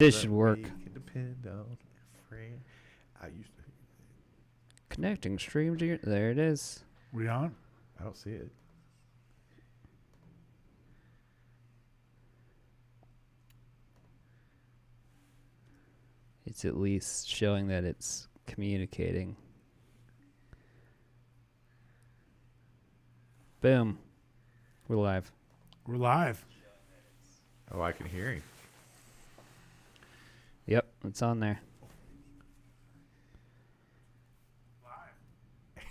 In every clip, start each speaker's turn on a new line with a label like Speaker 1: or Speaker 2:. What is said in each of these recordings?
Speaker 1: This should work.
Speaker 2: We can depend on a friend. I used to.
Speaker 1: Connecting stream to your... There it is.
Speaker 3: We on?
Speaker 2: I don't see it.
Speaker 1: It's at least showing that it's communicating. Boom. We're live.
Speaker 3: We're live.
Speaker 2: Oh, I can hear him.
Speaker 1: Yep, it's on there.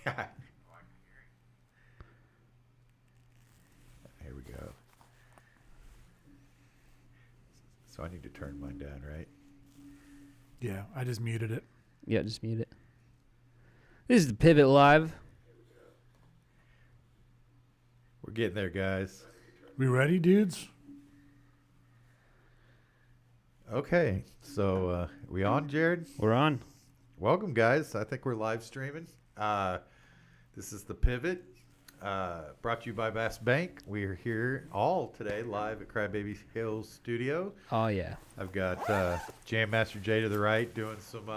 Speaker 2: Here we go. So I need to turn mine down, right?
Speaker 3: Yeah, I just muted it.
Speaker 1: Yeah, just mute it. This is the Pivot Live.
Speaker 2: We're getting there, guys.
Speaker 3: We ready, dudes?
Speaker 2: Okay, so we on, Jared?
Speaker 1: We're on.
Speaker 2: Welcome, guys. I think we're live streaming. This is the Pivot, brought to you by Bass Bank. We're here all today live at Crybaby Hills Studio.
Speaker 1: Oh, yeah.
Speaker 2: I've got Jam Master Jay to the right doing some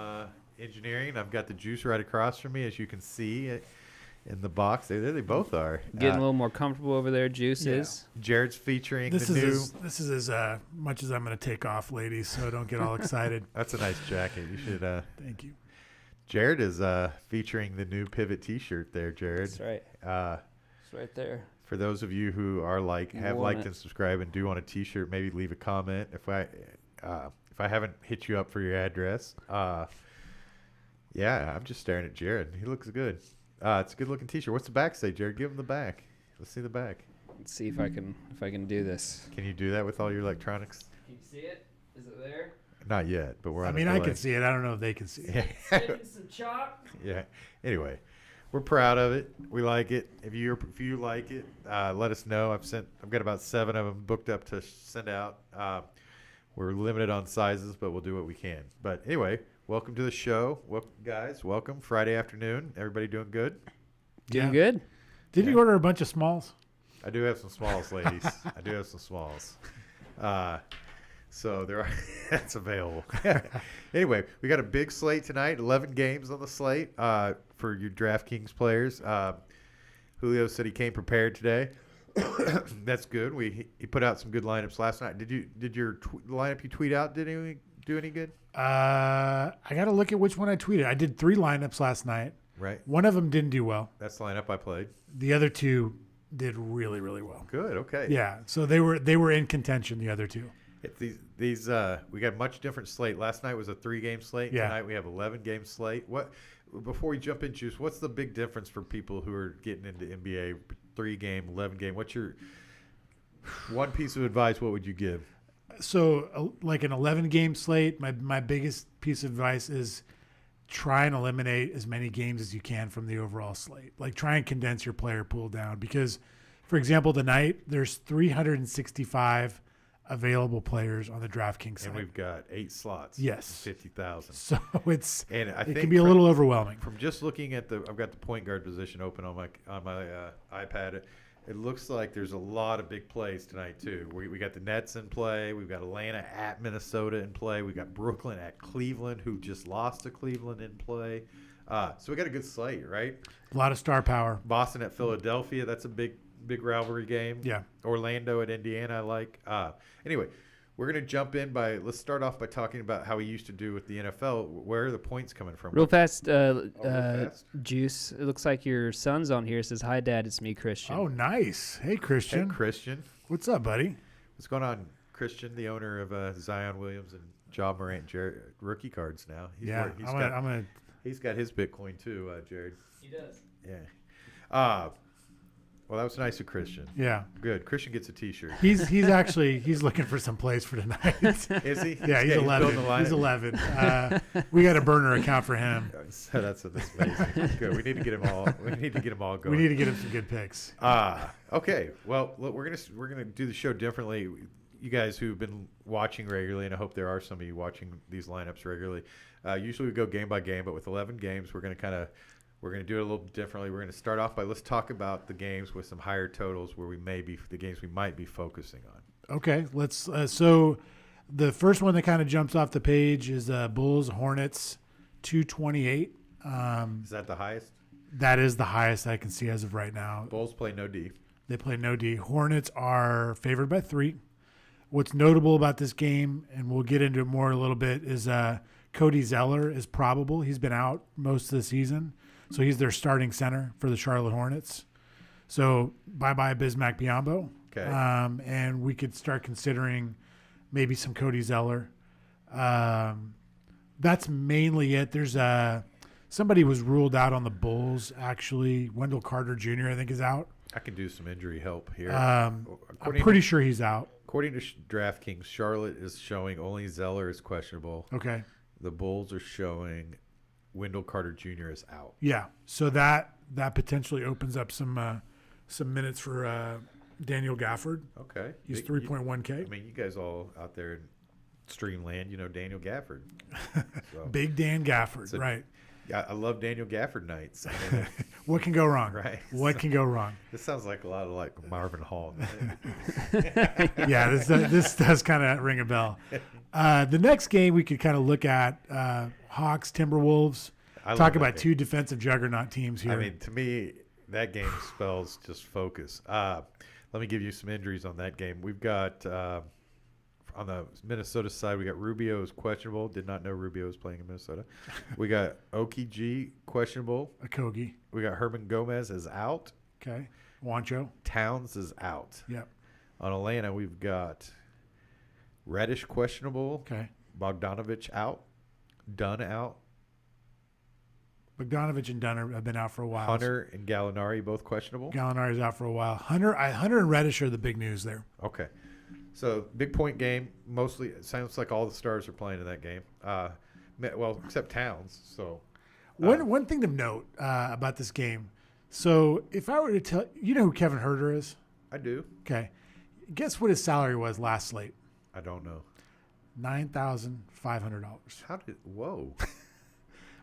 Speaker 2: engineering. I've got the Juice right across from me, as you can see in the box. There they both are.
Speaker 1: Getting a little more comfortable over there, Juice is.
Speaker 2: Jared's featuring
Speaker 3: This
Speaker 2: the
Speaker 3: is
Speaker 2: new.
Speaker 3: this is as much as I'm going to take off, ladies. So don't get all excited.
Speaker 2: That's a nice jacket. You should.
Speaker 3: Thank you.
Speaker 2: Jared is featuring the new Pivot T-shirt there, Jared.
Speaker 1: That's right. It's right there.
Speaker 2: For those of you who are have
Speaker 1: Want
Speaker 2: liked
Speaker 1: it.
Speaker 2: and subscribed and do want a T-shirt, maybe leave a comment. If I haven't hit you up for your address, yeah, I'm just staring at Jared. He looks good. It's a good looking T-shirt. What's the back say, Jared? Give him the back. Let's see the back.
Speaker 1: Let's see if I can do this.
Speaker 2: Can you do that with all your electronics?
Speaker 1: Can you see it? Is it there?
Speaker 2: Not yet, but we're on.
Speaker 3: I mean, I can see it. I don't know if they can see it.
Speaker 2: Yeah.
Speaker 1: Some chalk.
Speaker 2: Yeah. Anyway, we're proud of it. We like it. If you like it, let us know. I've got about 7 of them booked up to send out. We're limited on sizes, but we'll do what we can. But anyway, welcome to the show. Welcome, guys. Welcome. Friday afternoon. Everybody doing good?
Speaker 1: Doing good?
Speaker 3: Did you order a bunch of smalls?
Speaker 2: I do have some smalls, ladies. I do have some smalls. So there are that's available. Anyway, we got a big slate tonight. 11 games on the slate for your DraftKings players. Julio said he came prepared today. That's good. He put out some good lineups last night. Did your lineup you tweet out did any do any good?
Speaker 3: I got to look at which one I tweeted. I did 3 lineups last night.
Speaker 2: Right.
Speaker 3: One of them didn't do well.
Speaker 2: That's the lineup I played.
Speaker 3: The other 2 did really, really well.
Speaker 2: Good. Okay.
Speaker 3: Yeah. So they were in contention. The other 2.
Speaker 2: These we got a much different slate. Last night was a 3-game slate.
Speaker 3: Yeah.
Speaker 2: Tonight we have 11-game slate. What before we jump in, Juice? What's the big difference for people who are getting into NBA 3-game, 11-game? What's your one piece of advice? What would you give?
Speaker 3: So like an 11-game slate, my biggest piece of advice is try and eliminate as many games as you can from the overall slate. Like try and condense your player pool down because, for example, tonight there's 365 available players on the DraftKings site.
Speaker 2: And we've got 8 slots.
Speaker 3: Yes.
Speaker 2: 50,000.
Speaker 3: So it
Speaker 2: think
Speaker 3: can be a little overwhelming.
Speaker 2: From just looking at I've got the point guard position open on my iPad. It looks like there's a lot of big plays tonight too. We got the Nets in play. We've got Atlanta at Minnesota in play. We got Brooklyn at Cleveland, who just lost to Cleveland in play. So we got a good slate, right?
Speaker 3: A lot of star power.
Speaker 2: Boston at Philadelphia. That's a big rivalry game.
Speaker 3: Yeah.
Speaker 2: Orlando at Indiana, I like. Anyway, we're going to jump in let's start off by talking about how we used to do with the NFL. Where are the points coming from?
Speaker 1: Real fast,
Speaker 2: real fast?
Speaker 1: Juice. It looks like your son's on here. It says, "Hi, Dad. It's me, Christian."
Speaker 3: Oh, nice. Hey,
Speaker 2: Hey,
Speaker 3: Christian.
Speaker 2: Christian.
Speaker 3: What's up, buddy?
Speaker 2: What's going on, Christian, the owner of Zion Williams and Ja Morant rookie cards now? He's got his Bitcoin too, Jared.
Speaker 1: He does.
Speaker 2: Yeah. Well, that was nice of Christian.
Speaker 3: Yeah.
Speaker 2: Good. Christian gets a T-shirt.
Speaker 3: He's looking for some plays for tonight.
Speaker 2: Is he?
Speaker 3: Yeah, he's 11.
Speaker 2: building the lineup?
Speaker 3: He's 11. We got a burner account for him.
Speaker 2: So that's amazing. Good. We need to get him all. We need to get him all going.
Speaker 3: We need to get him some good picks.
Speaker 2: Okay. Well, look, we're gonna do the show differently. You guys who've been watching regularly, and I hope there are some of you watching these lineups regularly. Usually we go game by game, but with 11 games, we're gonna do it a little differently. We're gonna start off by let's talk about the games with some higher totals where the games we might be focusing on.
Speaker 3: Okay, let's. So The first one that kind of jumps off the page is Bulls Hornets 228.
Speaker 2: Is that the highest?
Speaker 3: That is the highest I can see as of right now.
Speaker 2: Bulls play no D.
Speaker 3: They play no D. Hornets are favored by 3. What's notable about this game, and we'll get into it more a little bit, is Cody Zeller is probable. He's been out most of the season, so he's their starting center for the Charlotte Hornets. So bye-bye Bismack Biyombo.
Speaker 2: Okay.
Speaker 3: And we could start considering maybe some Cody Zeller. That's mainly it. There's somebody was ruled out on the Bulls, actually. Wendell Carter Jr., I think, is out.
Speaker 2: I can do some injury help here.
Speaker 3: I'm pretty sure he's out.
Speaker 2: According to DraftKings, Charlotte is showing only Zeller is questionable.
Speaker 3: Okay.
Speaker 2: The Bulls are showing Wendell Carter Jr. is out.
Speaker 3: Yeah. So that potentially opens up some minutes for Daniel Gafford.
Speaker 2: Okay.
Speaker 3: He's
Speaker 2: Big-
Speaker 3: 3.1K.
Speaker 2: I mean, you guys all out there in Streamland, you know Daniel Gafford. So,
Speaker 3: Big Dan Gafford,
Speaker 2: So-
Speaker 3: right.
Speaker 2: yeah, I love Daniel Gafford nights. I mean,
Speaker 3: What can go wrong?
Speaker 2: Right.
Speaker 3: What can go wrong?
Speaker 2: this sounds like a lot of like Marvin Hall.
Speaker 3: Yeah, this does kind of ring a bell. The next game we could kind of look at Hawks, Timberwolves.
Speaker 2: I love
Speaker 3: Talk
Speaker 2: that
Speaker 3: about
Speaker 2: game.
Speaker 3: 2 defensive juggernaut teams here.
Speaker 2: I mean, to me, that game spells just focus. Let me give you some injuries on that game. We've got on the Minnesota side, we got Rubio is questionable. Did not know Rubio was playing in Minnesota. We got Okg questionable.
Speaker 3: Okogie.
Speaker 2: We got Herman Gomez is out.
Speaker 3: Okay. Wancho.
Speaker 2: Towns is out.
Speaker 3: Yep.
Speaker 2: On Atlanta, we've got Reddish questionable.
Speaker 3: Okay.
Speaker 2: Bogdanovich out. Dunn out.
Speaker 3: Bogdanovich and Dunn have been out for a while.
Speaker 2: Hunter and Gallinari both questionable.
Speaker 3: Gallinari's out for a while. Hunter and Reddish are the big news there.
Speaker 2: Okay. So, big point game. Mostly, it sounds like all the stars are playing in that game. Well, except Towns. So,
Speaker 3: One thing to note about this game. So if I were to tell you know who Kevin Herter is?
Speaker 2: I do.
Speaker 3: Okay. Guess what his salary was last slate?
Speaker 2: I don't know.
Speaker 3: $9,500.
Speaker 2: How did? Whoa.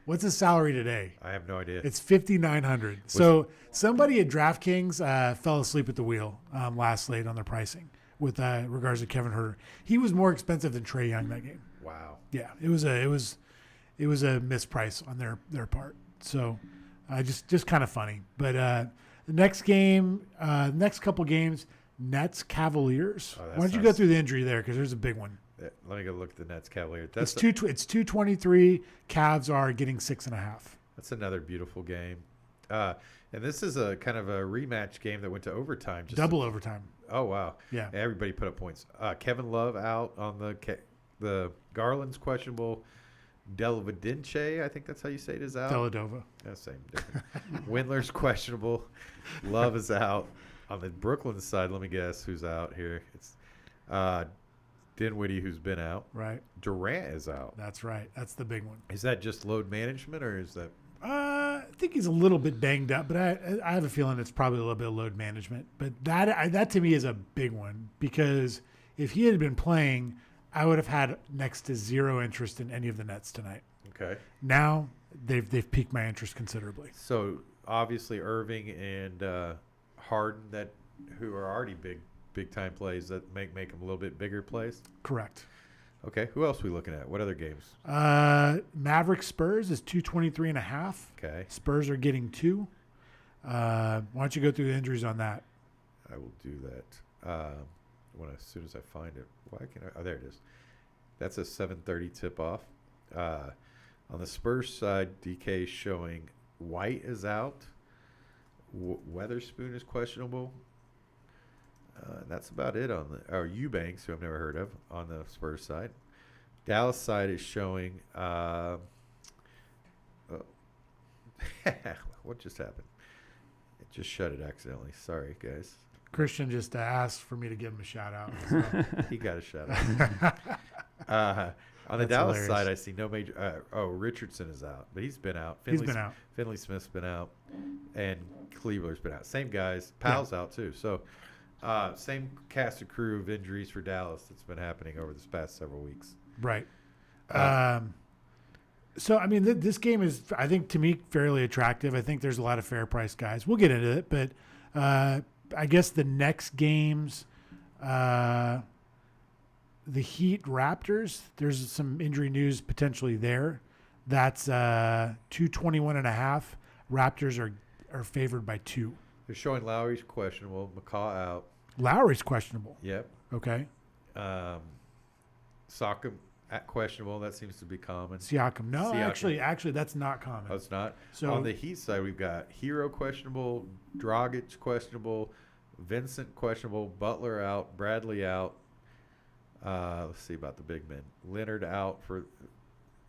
Speaker 3: What's his salary today?
Speaker 2: I have no idea.
Speaker 3: It's $5,900. So somebody at DraftKings fell asleep at the wheel last slate on their pricing with regards to Kevin Herter. He was more expensive than Trae Young that game.
Speaker 2: Wow.
Speaker 3: Yeah, it was a misprice on their part. So just kind of funny. But the next game, next couple games, Nets Cavaliers.
Speaker 2: Oh,
Speaker 3: Why
Speaker 2: that's
Speaker 3: don't you go
Speaker 2: nice.
Speaker 3: through the injury there because there's a big one.
Speaker 2: Let me go look at the Nets Cavaliers.
Speaker 3: It's 223. Cavs are getting 6.5.
Speaker 2: That's another beautiful game. And this is a kind of a rematch game that went to overtime.
Speaker 3: Double overtime.
Speaker 2: Oh wow.
Speaker 3: Yeah.
Speaker 2: Everybody put up points. Kevin Love out on the Garland's questionable. Delavedinche, I think that's how you say it, is out.
Speaker 3: Deladova.
Speaker 2: Yeah, same difference. Windler's questionable. Love is out. On the Brooklyn side, let me guess who's out here. It's Dinwiddie, who's been out.
Speaker 3: Right.
Speaker 2: Durant is out.
Speaker 3: That's right. That's the big one.
Speaker 2: Is that just load management, or is that?
Speaker 3: I think he's a little bit banged up, but I have a feeling it's probably a little bit of load management. But that to me is a big one because if he had been playing, I would have had next to zero interest in any of the Nets tonight.
Speaker 2: Okay.
Speaker 3: Now they've piqued my interest considerably.
Speaker 2: So obviously Irving and Harden, who are already big time plays that make them a little bit bigger plays.
Speaker 3: Correct.
Speaker 2: Okay. Who else are we looking at? What other games?
Speaker 3: Mavericks Spurs is 223.5.
Speaker 2: Okay.
Speaker 3: Spurs are getting 2. Why don't you go through the injuries on that?
Speaker 2: I will do that as soon as I find it. Why can I? Oh, there it is. That's a 7:30 tip off. On the Spurs side, DK is showing White is out. Weatherspoon is questionable. That's about it on the Eubanks, who I've never heard of, on the Spurs side. Dallas side is showing. What just happened? It just shut it accidentally. Sorry, guys.
Speaker 3: Christian just asked for me to give him a shout out. So.
Speaker 2: He got a shout out. On the
Speaker 3: That's
Speaker 2: Dallas
Speaker 3: hilarious.
Speaker 2: side, I see no major. Richardson is out, but he's been out.
Speaker 3: He's been out.
Speaker 2: Finley Smith's been out, and Cleaver's been out. Same guys. Powell's out too. So, same cast of crew of injuries for Dallas that's been happening over this past several weeks.
Speaker 3: Right. So, I mean, this game is, I think, to me, fairly attractive. I think there's a lot of fair price guys. We'll get into it, but I guess the next games, the Heat Raptors, there's some injury news potentially there. That's 221.5. Raptors are favored by 2.
Speaker 2: They're showing Lowry's questionable, McCaw out.
Speaker 3: Lowry's questionable.
Speaker 2: Yep.
Speaker 3: Okay.
Speaker 2: Siakam questionable. That seems to be common.
Speaker 3: Siakam. No,
Speaker 2: Siakam.
Speaker 3: actually, that's not common.
Speaker 2: Oh, it's not.
Speaker 3: So
Speaker 2: On the Heat side, we've got Hero questionable, Dragic questionable, Vincent questionable, Butler out, Bradley out. Let's see about the big men. Leonard out for.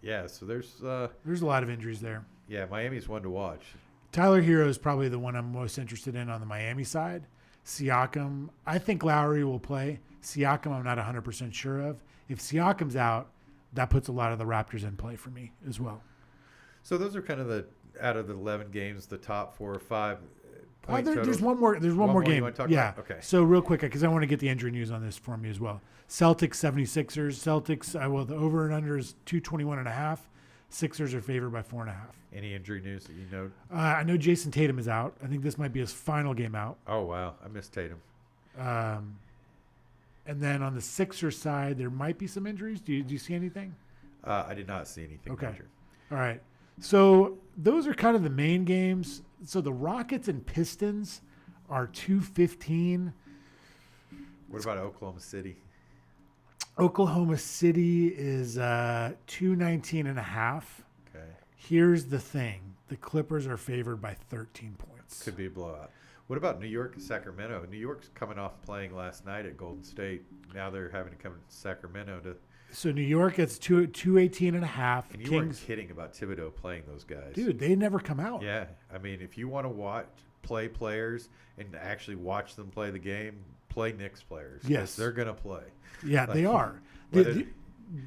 Speaker 2: Yeah, so there's
Speaker 3: a lot of injuries there.
Speaker 2: yeah, Miami's one to watch.
Speaker 3: Tyler Hero is probably the one I'm most interested in on the Miami side. Siakam, I think Lowry will play. Siakam, I'm not 100% sure of. If Siakam's out, that puts a lot of the Raptors in play for me as well.
Speaker 2: So those are kind of the out of the 11 games, the top 4 or 5 point
Speaker 3: There's
Speaker 2: totals.
Speaker 3: one more. There's one more
Speaker 2: more you
Speaker 3: game.
Speaker 2: wanna talk
Speaker 3: Yeah.
Speaker 2: about? Okay.
Speaker 3: So real quick, because I want to get the injury news on this for me as well. Celtics 76ers. Celtics. Well, the over and under is 221.5. Sixers are favored by 4.5.
Speaker 2: Any injury news that you know?
Speaker 3: I know Jason Tatum is out. I think this might be his final game out.
Speaker 2: Oh wow, I missed Tatum.
Speaker 3: And then on the Sixers side, there might be some injuries. Do you see anything?
Speaker 2: I did not see anything
Speaker 3: Okay.
Speaker 2: major.
Speaker 3: All right. So those are kind of the main games. So the Rockets and Pistons are 215.
Speaker 2: What about Oklahoma City?
Speaker 3: Oklahoma City is 219.5.
Speaker 2: Okay,
Speaker 3: Here's the thing. The Clippers are favored by 13 points.
Speaker 2: could be a blowout. What about New York and Sacramento? New York's coming off playing last night at Golden State. Now they're having to come to Sacramento to.
Speaker 3: So New York gets 218.5.
Speaker 2: And you weren't kidding about Thibodeau playing those guys.
Speaker 3: Dude, they never come out.
Speaker 2: Yeah, I mean, if you want to play players and actually watch them play the game, play Knicks players. 'Cause
Speaker 3: Yes.
Speaker 2: they're gonna play.
Speaker 3: Yeah,
Speaker 2: Like,
Speaker 3: they are.
Speaker 2: whether-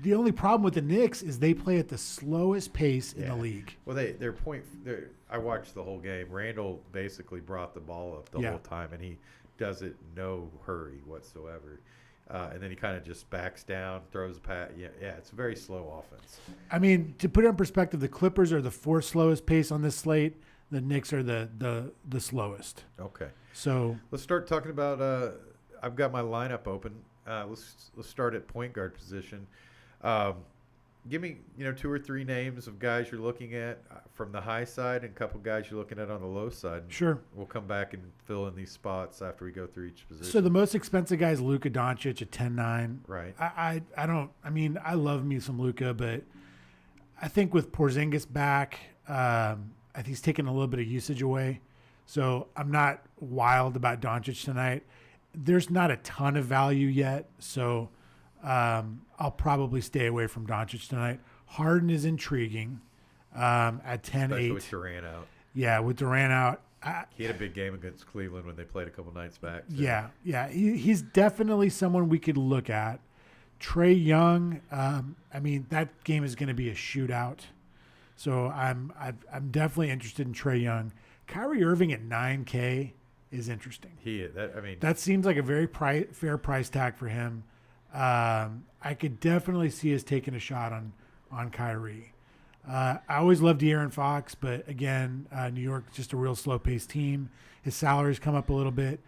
Speaker 3: The only problem with the Knicks is they play at the slowest pace in
Speaker 2: Yeah.
Speaker 3: the league.
Speaker 2: Well, I watched the whole game. Randall basically brought the ball up the
Speaker 3: Yeah.
Speaker 2: whole time, and he does it no hurry whatsoever. And then he kind of just backs down, throws a pass. Yeah, it's a very slow offense.
Speaker 3: I mean, to put it in perspective, the Clippers are the 4th slowest pace on this slate. The Knicks are the slowest.
Speaker 2: Okay,
Speaker 3: So
Speaker 2: let's start talking about. I've got my lineup open. Let's start at point guard position. Give me 2 or 3 names of guys you're looking at from the high side, and a couple guys you're looking at on the low side.
Speaker 3: sure.
Speaker 2: We'll come back and fill in these spots after we go through each position.
Speaker 3: So the most expensive guy is Luka Doncic at 10.9.
Speaker 2: Right.
Speaker 3: I mean, I love me some Luka, but I think with Porzingis back, I think he's taking a little bit of usage away. So I'm not wild about Doncic tonight. There's not a ton of value yet, so I'll probably stay away from Doncic tonight. Harden is intriguing at 10.8.
Speaker 2: Especially with Durant out.
Speaker 3: Yeah, with Durant out.
Speaker 2: He had a big game against Cleveland when they played a couple nights back. So.
Speaker 3: Yeah. He's definitely someone we could look at. Trey Young, I mean, that game is going to be a shootout. So I'm definitely interested in Trey Young. Kyrie Irving at 9K is interesting. That seems like a very fair price tag for him. I could definitely see us taking a shot on Kyrie. I always loved De'Aaron Fox, but again, New York's just a real slow-paced team. His salary's come up a little bit.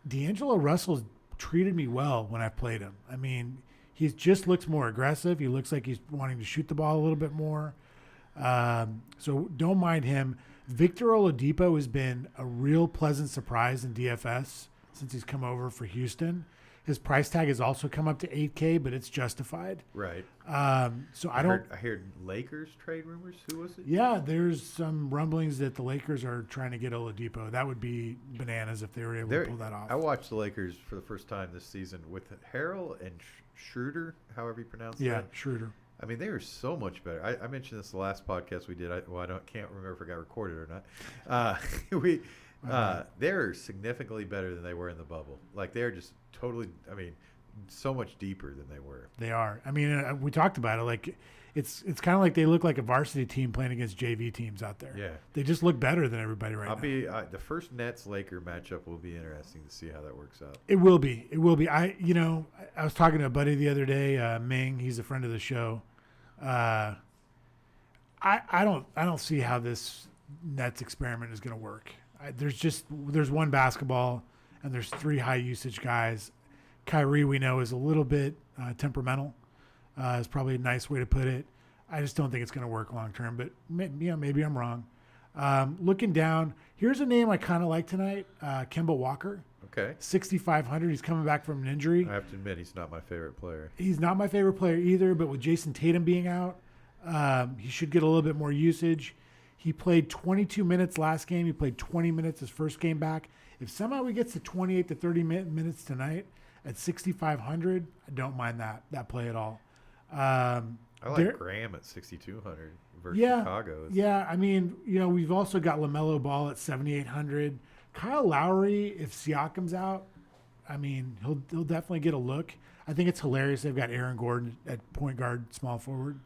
Speaker 3: D'Angelo Russell's treated me well when I've played him. I mean, he just looks more aggressive. He looks like he's wanting to shoot the ball a little bit more. So don't mind him. Victor Oladipo has been a real pleasant surprise in DFS since he's come over for Houston. His price tag has also come up to 8K, but it's justified.
Speaker 2: Right.
Speaker 3: So
Speaker 2: I heard Lakers trade rumors. Who was it?
Speaker 3: Yeah, there's some rumblings that the Lakers are trying to get Oladipo. That would be bananas if they were able to pull that off.
Speaker 2: I watched the Lakers for the first time this season with Harrell and Schroeder, however you pronounce
Speaker 3: Yeah,
Speaker 2: that.
Speaker 3: Schroeder.
Speaker 2: I mean, they are so much better. I mentioned this the last podcast we did. Can't remember if it got recorded or not. They're significantly better than they were in the bubble. Like, they're just totally, so much deeper than they were.
Speaker 3: They are. I mean, we talked about it. Like, it's kind of like they look like a varsity team playing against JV teams out there.
Speaker 2: Yeah.
Speaker 3: They just look better than everybody right now.
Speaker 2: The first Nets-Laker matchup will be interesting to see how that works out.
Speaker 3: It will be. It will be. I was talking to a buddy the other day, Ming. He's a friend of the show. I don't see how this Nets experiment is going to work. There's one basketball and there's 3 high usage guys. Kyrie, we know, is a little bit temperamental. Is probably a nice way to put it. I just don't think it's going to work long term, but maybe I'm wrong. Looking down, here's a name I kind of like tonight, Kemba Walker.
Speaker 2: Okay.
Speaker 3: 6,500. He's coming back from an injury.
Speaker 2: I have to admit, he's not my favorite player.
Speaker 3: He's not my favorite player either, but with Jason Tatum being out, he should get a little bit more usage. He played 22 minutes last game. He played 20 minutes his first game back. If somehow he gets to 28 to 30 minutes tonight at 6,500, I don't mind that play at all.
Speaker 2: I like Graham at 6,200 versus Chicago.
Speaker 3: Yeah, I mean, we've also got LaMelo Ball at 7,800. Kyle Lowry, if Siakam's out, I mean, he'll definitely get a look. I think it's hilarious they've got Aaron Gordon at point guard, small forward.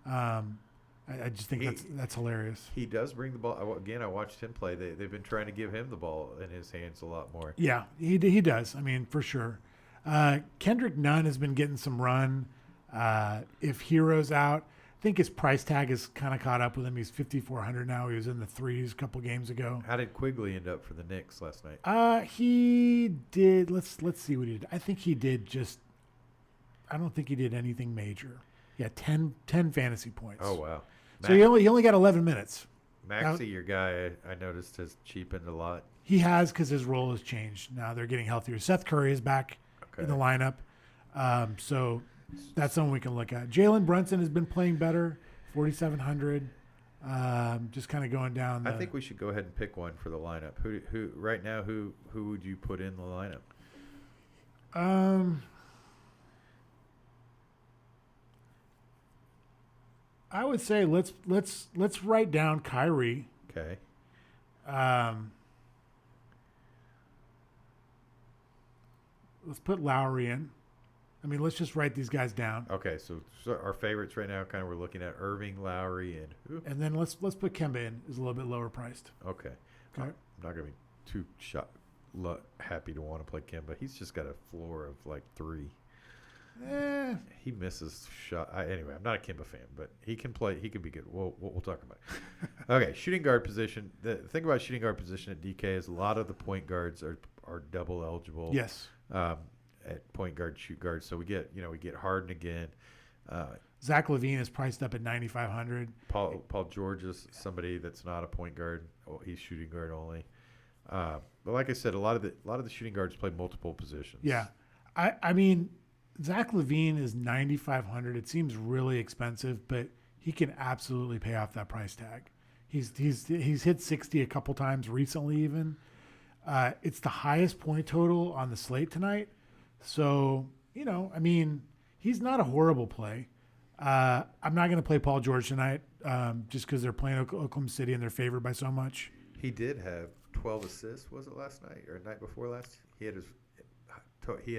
Speaker 3: I just think that's hilarious.
Speaker 2: He does bring the ball. Again, I watched him play. They've been trying to give him the ball in his hands a lot more.
Speaker 3: Yeah, he does. I mean, for sure. Kendrick Nunn has been getting some run. If Hero's out, I think his price tag is kind of caught up with him. He's 5,400 now. He was in the threes a couple games ago.
Speaker 2: How did Quigley end up for the Knicks last night?
Speaker 3: He did. Let's see what he did. I think he did just. I don't think he did anything major. Yeah, 10 fantasy points.
Speaker 2: Oh wow.
Speaker 3: So he only got 11 minutes.
Speaker 2: Maxey, your guy, I noticed has cheapened a lot.
Speaker 3: He has because his role has changed. Now they're getting healthier. Seth Curry is back in the lineup. So that's something we can look at. Jalen Brunson has been playing better, 4,700. Just kind of going down.
Speaker 2: I think we should go ahead and pick one for the lineup. Who right now? Who would you put in the lineup?
Speaker 3: I would say let's write down Kyrie.
Speaker 2: Okay.
Speaker 3: Let's put Lowry in. I mean, let's just write these guys down.
Speaker 2: Okay, so our favorites right now, kind of, we're looking at Irving, Lowry, and who?
Speaker 3: And then let's put Kemba in. Is a little bit lower priced.
Speaker 2: Okay.
Speaker 3: Okay.
Speaker 2: I'm not gonna be too happy to want to play Kemba. He's just got a floor of like 3. He misses shot. Anyway, I'm not a Kemba fan, but he can play. He can be good. We'll talk about it. Okay, shooting guard position. The thing about shooting guard position at DK is a lot of the point guards are double eligible.
Speaker 3: Yes.
Speaker 2: At point guard, shoot guard. So we get Harden again.
Speaker 3: Zach LaVine is priced up at 9,500.
Speaker 2: Paul George is somebody that's not a point guard. Oh, he's shooting guard only. But like I said, a lot of the shooting guards play multiple positions.
Speaker 3: Yeah, I mean, Zach LaVine is 9,500. It seems really expensive, but he can absolutely pay off that price tag. He's hit 60 a couple times recently even. It's the highest point total on the slate tonight. So, I mean, he's not a horrible play. I'm not going to play Paul George tonight just because they're playing Oklahoma City and they're favored by so much.
Speaker 2: He did have 12 assists, was it last night or night before last? He had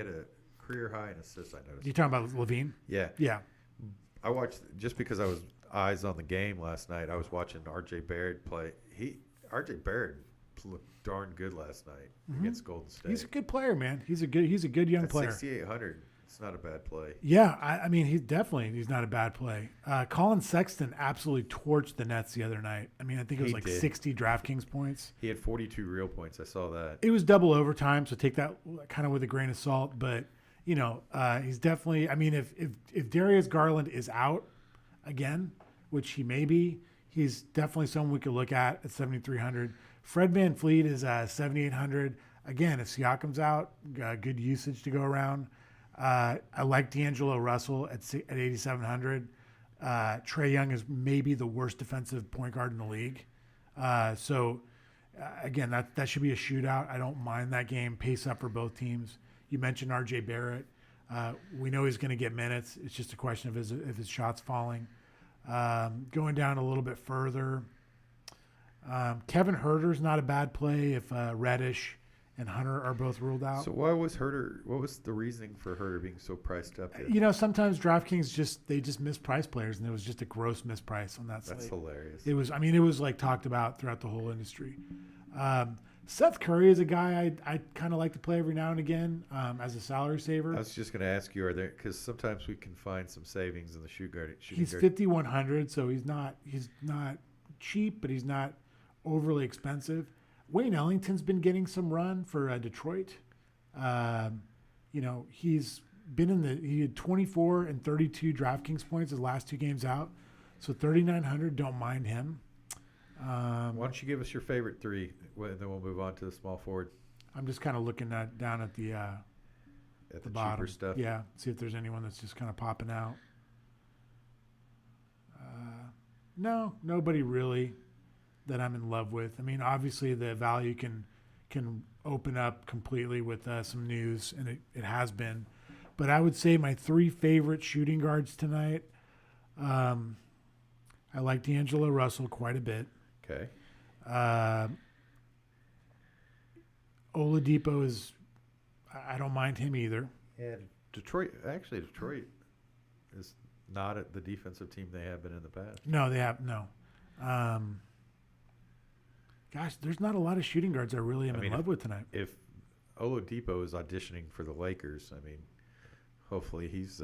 Speaker 2: a career high in assists, I noticed.
Speaker 3: You talking about LaVine?
Speaker 2: Yeah.
Speaker 3: Yeah.
Speaker 2: I watched, just because I was eyes on the game last night, I was watching R.J. Barrett play. R.J. Barrett looked darn good last night against Golden State.
Speaker 3: He's a good player, man. He's a good young player.
Speaker 2: 6,800. It's not a bad play.
Speaker 3: Yeah, I mean, he's not a bad play. Colin Sexton absolutely torched the Nets the other night. I mean, I think it was like 60 DraftKings points.
Speaker 2: He had 42 real points. I saw that.
Speaker 3: It was double overtime, so take that kind of with a grain of salt. But he's definitely. I mean, if Darius Garland is out again, which he may be, he's definitely someone we could look at 7,300. Fred VanVleet is 7,800. Again, if Siakam's out, good usage to go around. I like D'Angelo Russell at 8,700. Trae Young is maybe the worst defensive point guard in the league. Again, that should be a shootout. I don't mind that game. Pace up for both teams. You mentioned R.J. Barrett. We know he's going to get minutes. It's just a question of if his shot's falling. Going down a little bit further, Kevin Huerter's not a bad play if Reddish and Hunter are both ruled out.
Speaker 2: So why was Huerter? What was the reasoning for Huerter being so priced up here?
Speaker 3: Sometimes DraftKings just misprice players, and it was just a gross misprice on that slate.
Speaker 2: That's hilarious.
Speaker 3: It was. I mean, it was like talked about throughout the whole industry. Seth Curry is a guy I kind of like to play every now and again as a salary saver.
Speaker 2: I was just going to ask you, because sometimes we can find some savings in the shoot guard.
Speaker 3: He's 5,100, so he's not cheap, but he's not overly expensive. Wayne Ellington's been getting some run for Detroit. he's he had 24 and 32 DraftKings points his last 2 games out. So 3,900, don't mind him.
Speaker 2: Why don't you give us your favorite 3, and then we'll move on to the small forward.
Speaker 3: I'm just kind of looking down at the bottom
Speaker 2: cheaper stuff.
Speaker 3: Yeah, see if there's anyone that's just kind of popping out. No, nobody really that I'm in love with. I mean, obviously the value can open up completely with some news, and it has been. But I would say my 3 favorite shooting guards tonight. I like D'Angelo Russell quite a bit.
Speaker 2: Okay.
Speaker 3: Oladipo I don't mind him either.
Speaker 2: And Detroit is not at the defensive team they have been in the past.
Speaker 3: No, they have no. Gosh, there's not a lot of shooting guards I really am in love with tonight.
Speaker 2: If Oladipo is auditioning for the Lakers, I mean, hopefully he's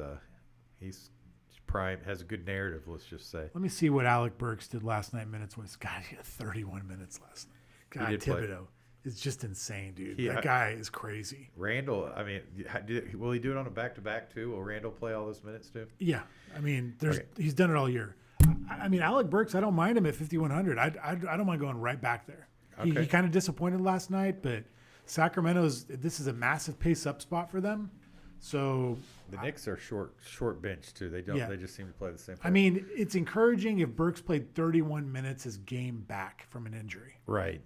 Speaker 2: prime, has a good narrative. Let's just say.
Speaker 3: Let me see what Alec Burks did last night. Minutes was God. He had 31 minutes last night. God, Thibodeau is just insane, dude. That guy is crazy.
Speaker 2: Randall, I mean, will he do it on a back-to-back too? Will Randall play all those minutes too?
Speaker 3: Yeah, I mean, he's done it all year. I mean, Alec Burks, I don't mind him at 5,100. I don't mind going right back there.
Speaker 2: Okay.
Speaker 3: He kind of disappointed last night, but this is a massive pace-up spot for them. So
Speaker 2: the Knicks are short bench too. They don't. Yeah. They just seem to play the same.
Speaker 3: I mean, it's encouraging if Burks played 31 minutes his game back from an injury.
Speaker 2: Right.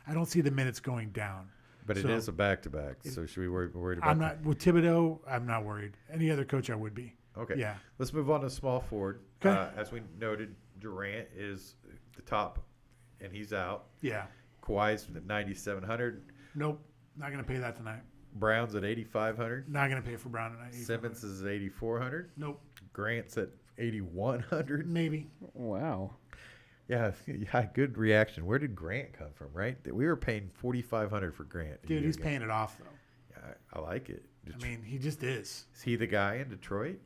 Speaker 3: I don't see the minutes going down.
Speaker 2: But it is a back-to-back. So should we worried about?
Speaker 3: I'm not with Thibodeau. I'm not worried. Any other coach, I would be.
Speaker 2: Okay.
Speaker 3: Yeah.
Speaker 2: Let's move on to small forward.
Speaker 3: Okay.
Speaker 2: As we noted, Durant is the top, and he's out.
Speaker 3: Yeah.
Speaker 2: Kawhi's at 9,700.
Speaker 3: Nope. Not going to pay that tonight.
Speaker 2: Brown's at 8,500.
Speaker 3: Not going to pay for Brown tonight.
Speaker 2: Simmons is at 8,400.
Speaker 3: Nope.
Speaker 2: Grant's at 8,100.
Speaker 3: Maybe.
Speaker 1: Wow.
Speaker 2: Yeah, good reaction. Where did Grant come from, right? We were paying $4,500 for Grant.
Speaker 3: Dude, he's paying it off, though.
Speaker 2: Yeah, I like it.
Speaker 3: I mean, he just is.
Speaker 2: Is he the guy in Detroit?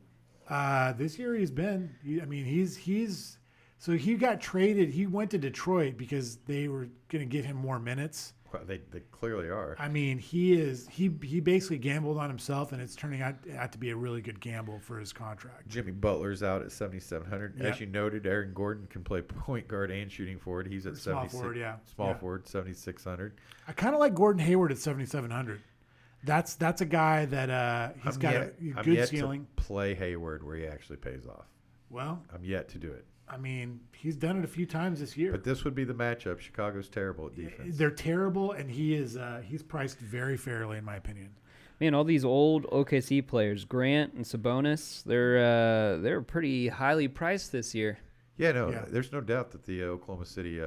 Speaker 3: This year he's been. He's so he got traded. He went to Detroit because they were going to give him more minutes.
Speaker 2: Well, they clearly are.
Speaker 3: I mean, he basically gambled on himself, and it's turning out to be a really good gamble for his contract.
Speaker 2: Jimmy Butler's out at 7,700.
Speaker 3: Yep.
Speaker 2: As you noted, Aaron Gordon can play point guard and shooting forward. He's at
Speaker 3: small forward, yeah.
Speaker 2: Small forward, 7,600.
Speaker 3: I kind of like Gordon Hayward at 7,700. That's a guy that he's got a good ceiling.
Speaker 2: To play Hayward where he actually pays off.
Speaker 3: Well,
Speaker 2: I'm yet to do it.
Speaker 3: I mean, he's done it a few times this year.
Speaker 2: But this would be the matchup. Chicago's terrible at defense.
Speaker 3: They're terrible, and he's priced very fairly, in my opinion.
Speaker 1: Man, all these old OKC players, Grant and Sabonis, they're pretty highly priced this year.
Speaker 2: Yeah, there's no doubt that the Oklahoma City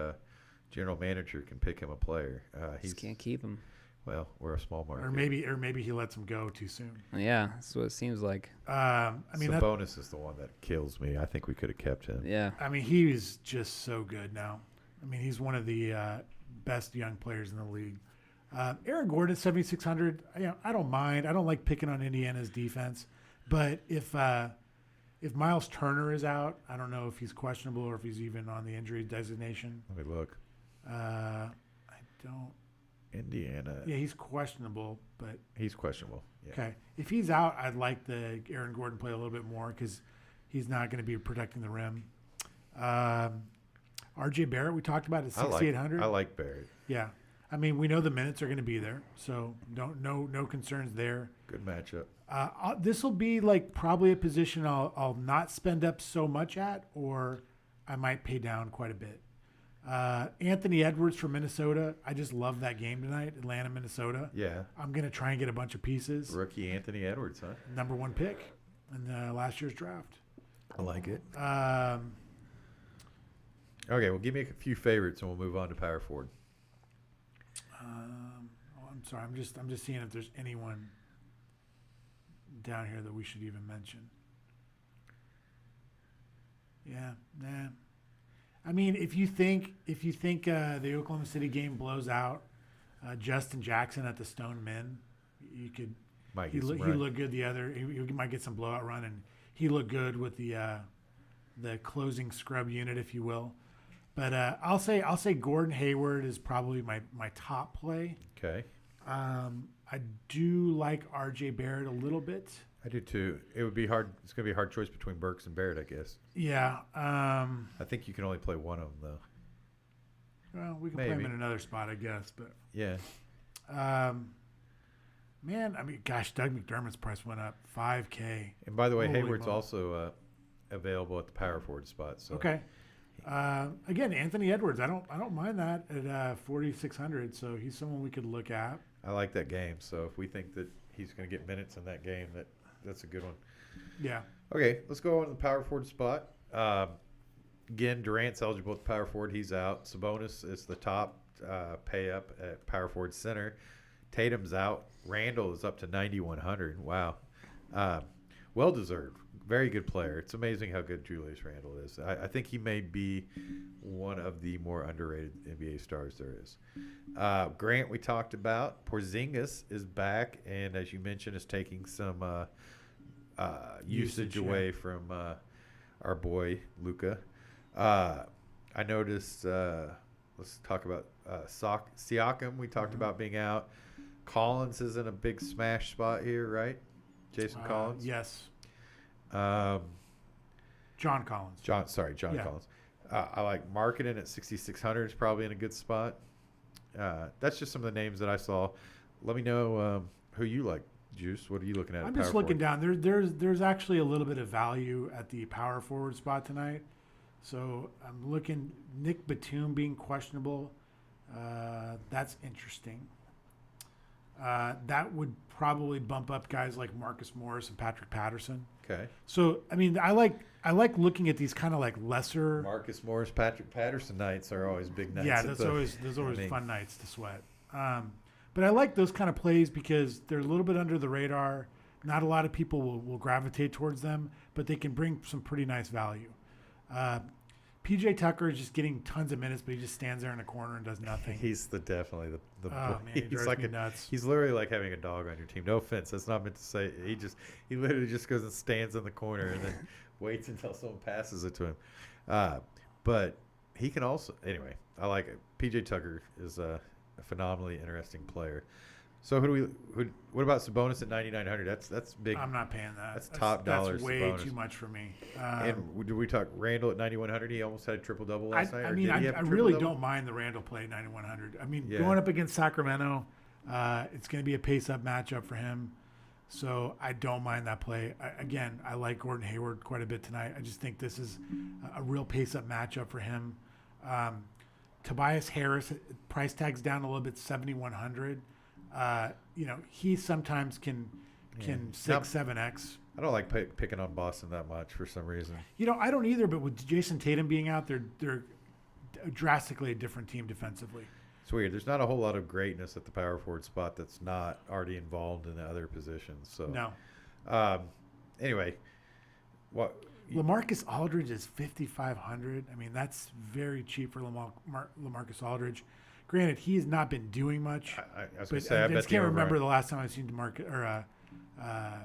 Speaker 2: general manager can pick him a player.
Speaker 1: He can't keep him.
Speaker 2: Well, we're a small market.
Speaker 3: Or maybe he lets him go too soon.
Speaker 1: Yeah, that's what it seems like.
Speaker 3: I mean,
Speaker 2: Sabonis is the one that kills me. I think we could have kept him.
Speaker 1: Yeah.
Speaker 3: I mean, he's just so good now. I mean, he's one of the best young players in the league. Aaron Gordon, 7,600. I don't mind. I don't like picking on Indiana's defense, but if Miles Turner is out, I don't know if he's questionable or if he's even on the injury designation.
Speaker 2: Let me look.
Speaker 3: I don't.
Speaker 2: Indiana.
Speaker 3: Yeah, he's questionable, but
Speaker 2: he's questionable. Yeah.
Speaker 3: Okay, if he's out, I'd like the Aaron Gordon play a little bit more because he's not going to be protecting the rim. R.J. Barrett, we talked about at 6,800.
Speaker 2: I like Barrett.
Speaker 3: Yeah, I mean we know the minutes are going to be there, so no concerns there.
Speaker 2: Good matchup.
Speaker 3: This will be like probably a position I'll not spend up so much at, or I might pay down quite a bit. Anthony Edwards from Minnesota. I just love that game tonight. Atlanta, Minnesota.
Speaker 2: Yeah.
Speaker 3: I'm going to try and get a bunch of pieces.
Speaker 2: Rookie Anthony Edwards, huh?
Speaker 3: Number 1 pick in last year's draft.
Speaker 2: I like it. Okay, well, give me a few favorites and we'll move on to power forward.
Speaker 3: I'm sorry. I'm just seeing if there's anyone down here that we should even mention. Yeah, nah. I mean, if you think the Oklahoma City game blows out, Justin Jackson at the Stone Men, you could. He looked good the other. He might get some blowout run, and he looked good with the closing scrub unit, if you will. But I'll say Gordon Hayward is probably my top play.
Speaker 2: Okay.
Speaker 3: I do like R.J. Barrett a little bit.
Speaker 2: I do too. It would be hard. It's going to be a hard choice between Burks and Barrett, I guess.
Speaker 3: Yeah.
Speaker 2: I think you can only play one of them, though.
Speaker 3: Well, we can play him
Speaker 2: Maybe.
Speaker 3: in another spot, I guess. But
Speaker 2: Yeah.
Speaker 3: man, I mean, gosh, Doug McDermott's price went up $5K.
Speaker 2: And by the way,
Speaker 3: Holy
Speaker 2: Hayward's
Speaker 3: moly.
Speaker 2: also available at the power forward spot. So
Speaker 3: Okay. Again, Anthony Edwards. I don't mind that at 4,600. So he's someone we could look at.
Speaker 2: I like that game. So if we think that he's going to get minutes in that game, that's a good one.
Speaker 3: Yeah.
Speaker 2: Okay, let's go on to the power forward spot. Again, Durant's eligible at the power forward. He's out. Sabonis is the top pay up at power forward center. Tatum's out. Randall is up to 9,100. Wow. Well deserved. Very good player. It's amazing how good Julius Randle is. I think he may be one of the more underrated NBA stars there is. Grant, we talked about. Porzingis is back, and as you mentioned, is taking some usage away from our boy Luka. I noticed. Let's talk about Siakam. We talked about being out. Collins is in a big smash spot here, right? Jason Collins.
Speaker 3: Yes.
Speaker 2: John
Speaker 3: Collins. Yeah.
Speaker 2: Collins. I like Marketing at 6,600 is probably in a good spot. That's just some of the names that I saw. Let me know who you like, Juice. What are you looking at?
Speaker 3: I'm
Speaker 2: power
Speaker 3: just looking
Speaker 2: forward?
Speaker 3: down. There's actually a little bit of value at the power forward spot tonight. So I'm looking Nick Batum being questionable. That's interesting. That would probably bump up guys like Marcus Morris and Patrick Patterson.
Speaker 2: Okay.
Speaker 3: So I mean, I like looking at these kind of like lesser.
Speaker 2: Marcus Morris, Patrick Patterson nights are always big nights.
Speaker 3: Yeah,
Speaker 2: at
Speaker 3: there's
Speaker 2: the-
Speaker 3: always
Speaker 2: I mean,
Speaker 3: fun nights to sweat. But I like those kind of plays because they're a little bit under the radar. Not a lot of people will gravitate towards them, but they can bring some pretty nice value. PJ Tucker is just getting tons of minutes, but he just stands there in a corner and does nothing.
Speaker 2: He's definitely the
Speaker 3: Oh man, he
Speaker 2: he's
Speaker 3: drives
Speaker 2: like
Speaker 3: me
Speaker 2: a,
Speaker 3: nuts.
Speaker 2: he's literally like having a dog on your team. No offense, that's not meant to say. He literally just goes and stands in the corner and then waits until someone passes it to him. But he can also anyway. I like it. PJ Tucker is a phenomenally interesting player. So what about Sabonis at 9,900? That's big.
Speaker 3: I'm not paying that.
Speaker 2: That's top dollar
Speaker 3: That's way
Speaker 2: Sabonis.
Speaker 3: too much for me.
Speaker 2: And did we talk Randall at 9,100? He almost had a triple double last night.
Speaker 3: I
Speaker 2: or
Speaker 3: mean,
Speaker 2: did he
Speaker 3: I
Speaker 2: have a
Speaker 3: really
Speaker 2: triple-double?
Speaker 3: don't mind the Randall play 9,100. I mean,
Speaker 2: Yeah.
Speaker 3: going up against Sacramento, it's going to be a pace-up matchup for him. So I don't mind that play. Again, I like Gordon Hayward quite a bit tonight. I just think this is a real pace-up matchup for him. Tobias Harris, price tag's down a little bit, 7,100. He sometimes can
Speaker 2: Yeah.
Speaker 3: 6-7x.
Speaker 2: I don't like picking on Boston that much for some reason.
Speaker 3: I don't either. But with Jason Tatum being out, they're drastically a different team defensively.
Speaker 2: It's weird. There's not a whole lot of greatness at the power forward spot that's not already involved in the other positions. So
Speaker 3: No.
Speaker 2: Anyway, what?
Speaker 3: LaMarcus Aldridge is 5,500. I mean, that's very cheap for LaMarcus Aldridge. Granted, he has not been doing much.
Speaker 2: I was
Speaker 3: But
Speaker 2: gonna say I
Speaker 3: I
Speaker 2: bet
Speaker 3: just
Speaker 2: the
Speaker 3: can't
Speaker 2: over-
Speaker 3: remember the last time I've seen LaMarcus at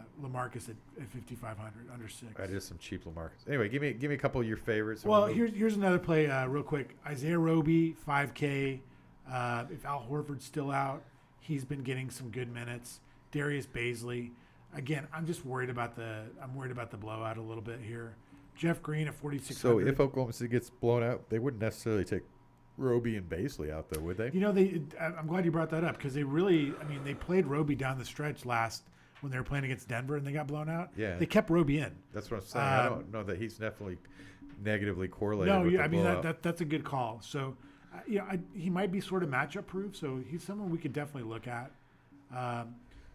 Speaker 3: 5,500 under 6.
Speaker 2: I did some cheap LaMarcus. Anyway, give me a couple of your favorites. and
Speaker 3: Well,
Speaker 2: we'll move-
Speaker 3: here's another play real quick. Isaiah Roby, 5K. If Al Horford's still out, he's been getting some good minutes. Darius Baisley. Again, I'm worried about the blowout a little bit here. Jeff Green at 4,600.
Speaker 2: So if Oklahoma City gets blown out, they wouldn't necessarily take Roby and Baisley out, though, would they?
Speaker 3: I'm glad you brought that up because they played Roby down the stretch when they were playing against Denver and they got blown out.
Speaker 2: Yeah.
Speaker 3: They kept Roby in.
Speaker 2: That's what I'm saying. I don't know that he's definitely negatively correlated.
Speaker 3: No,
Speaker 2: with the
Speaker 3: I mean
Speaker 2: blowout.
Speaker 3: that's a good call. So, he might be sort of matchup proof. So he's someone we could definitely look at.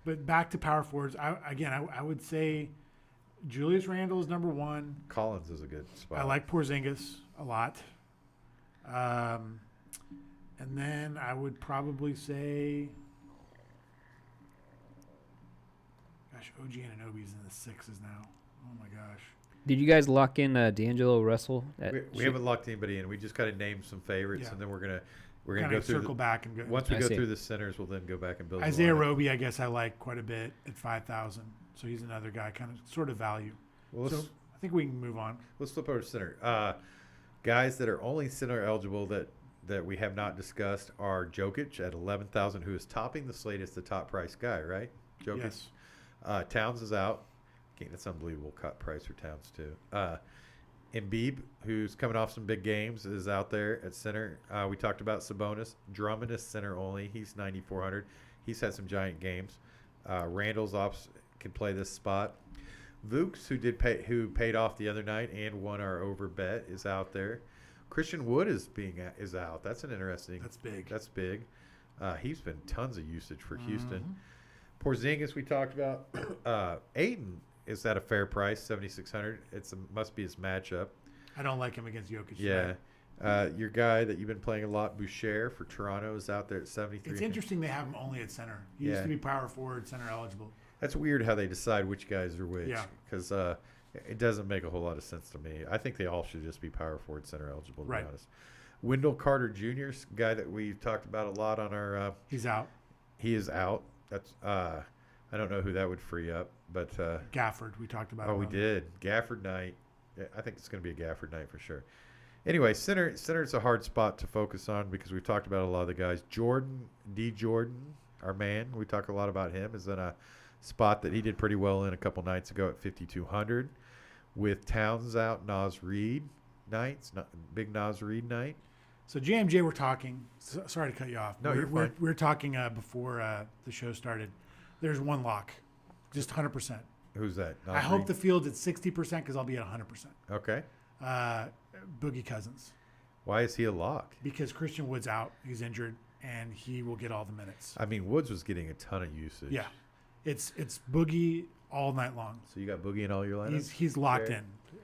Speaker 3: But back to power forwards, I would say Julius Randle is number one.
Speaker 2: Collins is a good spot.
Speaker 3: I like Porzingis a lot. And then I would probably say, gosh, OG Anunoby's in the 6s now. Oh my gosh.
Speaker 1: Did you guys lock in D'Angelo Russell?
Speaker 2: We haven't locked anybody in. We just got to name some favorites,
Speaker 3: Yeah.
Speaker 2: and then we're gonna
Speaker 3: Kind
Speaker 2: go
Speaker 3: of
Speaker 2: through.
Speaker 3: circle back and go.
Speaker 2: Once we
Speaker 1: I
Speaker 2: go
Speaker 1: see.
Speaker 2: through the centers, we'll then go back and build. the
Speaker 3: Isaiah
Speaker 2: lineup.
Speaker 3: Roby, I guess I like quite a bit at 5,000. So he's another guy, kind of sort of value.
Speaker 2: Well,
Speaker 3: So
Speaker 2: let's,
Speaker 3: I think we can move on.
Speaker 2: let's flip over to center. Guys that are only center eligible that that we have not discussed are Jokic at 11,000, who is topping the slate as the top price guy, right? Jokic.
Speaker 3: Yes.
Speaker 2: Towns is out. Okay, that's unbelievable cut price for Towns too. Embiid, who's coming off some big games, is out there at center. We talked about Sabonis. Drummond is center only. He's 9,400. He's had some giant games. Randall's ops can play this spot. Vooks, who paid off the other night and won our over bet, is out there. Christian Wood is out. That's an interesting.
Speaker 3: That's big.
Speaker 2: That's big. He's been tons of usage for Houston. Porzingis, we talked about. Aiden is at a fair price, 7,600. Must be his matchup.
Speaker 3: I don't like him against Jokic.
Speaker 2: Yeah. Your guy that you've been playing a lot, Boucher for Toronto, is out there at 73.
Speaker 3: It's interesting they have him only at center. He used to be power forward, center eligible.
Speaker 2: That's weird how they decide which guys are which.
Speaker 3: Yeah.
Speaker 2: Because it doesn't make a whole lot of sense to me. I think they all should just be power forward, center eligible, to be honest. Wendell Carter Jr., guy that we've talked about a lot on our.
Speaker 3: He's out.
Speaker 2: He is out. That's I don't know who that would free up, but
Speaker 3: Gafford, we talked about.
Speaker 2: Oh, we did. Gafford night. Yeah, I think it's going to be a Gafford night for sure. Anyway, center's a hard spot to focus on because we've talked about a lot of the guys. Jordan, our man, we talk a lot about him, is in a spot that he did pretty well in a couple nights ago at 5,200. With Towns out, Nas Reed nights, big Nas Reed night.
Speaker 3: So JMJ, we're talking. Sorry to cut you off.
Speaker 2: No, you're fine.
Speaker 3: We're talking before the show started. There's one lock, just 100%.
Speaker 2: Who's that? Nas
Speaker 3: I hope
Speaker 2: Reed?
Speaker 3: the field's at 60% because I'll be at 100%.
Speaker 2: Okay.
Speaker 3: Boogie Cousins.
Speaker 2: Why is he a lock?
Speaker 3: Because Christian Wood's out. He's injured, and he will get all the minutes.
Speaker 2: I mean, Woods was getting a ton of usage.
Speaker 3: Yeah. It's Boogie all night long.
Speaker 2: So you got Boogie in all your lineups?
Speaker 3: He's locked in.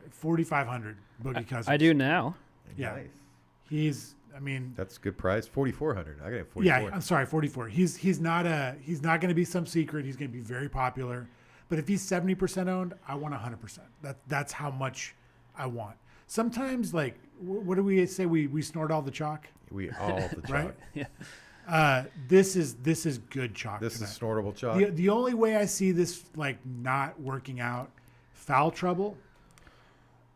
Speaker 3: 4,500 Boogie Cousins.
Speaker 1: I do now.
Speaker 3: Yeah.
Speaker 2: Nice. That's a good price. 4,400. I got him 44.
Speaker 3: Yeah, I'm sorry, 44. He's not going to be some secret. He's going to be very popular. But if he's 70% owned, I want 100%. That's how much I want. Sometimes, like, what do we say? We snort all the chalk.
Speaker 2: We all the chalk.
Speaker 3: Right?
Speaker 1: Yeah.
Speaker 3: This is good chalk.
Speaker 2: This
Speaker 3: tonight.
Speaker 2: is snortable chalk.
Speaker 3: The only way I see this like not working out, foul trouble.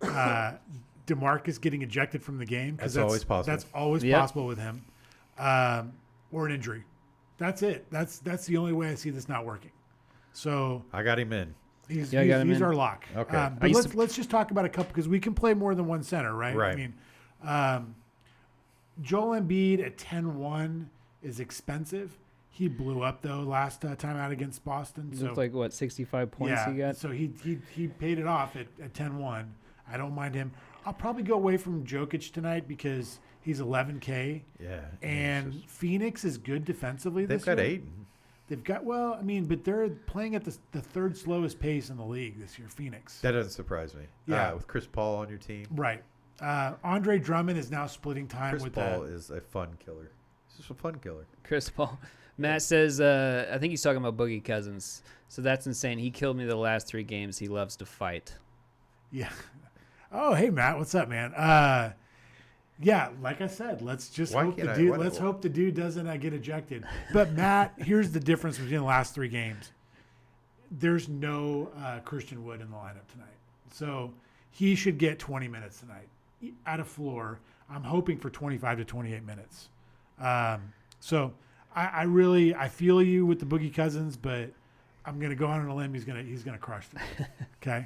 Speaker 3: DeMarcus getting ejected from the game
Speaker 2: That's always possible.
Speaker 3: That's always possible with him, or an injury. That's it. That's the only way I see this not working. So
Speaker 2: I got him in.
Speaker 3: he's
Speaker 1: in.
Speaker 3: our lock.
Speaker 2: Okay.
Speaker 3: But let's just talk about a couple because we can play more than one center, right?
Speaker 2: Right.
Speaker 3: I mean, Joel Embiid at 10-1 is expensive. He blew up though last time out against Boston.
Speaker 1: It looked like what 65 points he got.
Speaker 3: So he paid it off at 10-1. I don't mind him. I'll probably go away from Jokic tonight because he's 11K.
Speaker 2: Yeah.
Speaker 3: And Phoenix is good defensively
Speaker 2: They've
Speaker 3: this
Speaker 2: got
Speaker 3: year.
Speaker 2: Aiden.
Speaker 3: They've got, but they're playing at the third slowest pace in the league this year, Phoenix.
Speaker 2: That doesn't surprise me.
Speaker 3: Yeah.
Speaker 2: With Chris Paul on your team.
Speaker 3: Right. Andre Drummond is now splitting time
Speaker 2: Chris
Speaker 3: with
Speaker 2: Paul is a fun killer. He's just a fun killer.
Speaker 1: Chris Paul. Matt says, I think he's talking about Boogie Cousins. So that's insane. He killed me the last 3 games. He loves to fight.
Speaker 3: Yeah. Oh, hey Matt, what's up, man? Yeah, like I said, let's just hope the dude doesn't get ejected. But Matt, here's the difference between the last 3 games. There's no Christian Wood in the lineup tonight, so he should get 20 minutes tonight at a floor. I'm hoping for 25 to 28 minutes. So I feel you with the Boogie Cousins, but I'm gonna go on a limb. He's gonna crush it. Okay.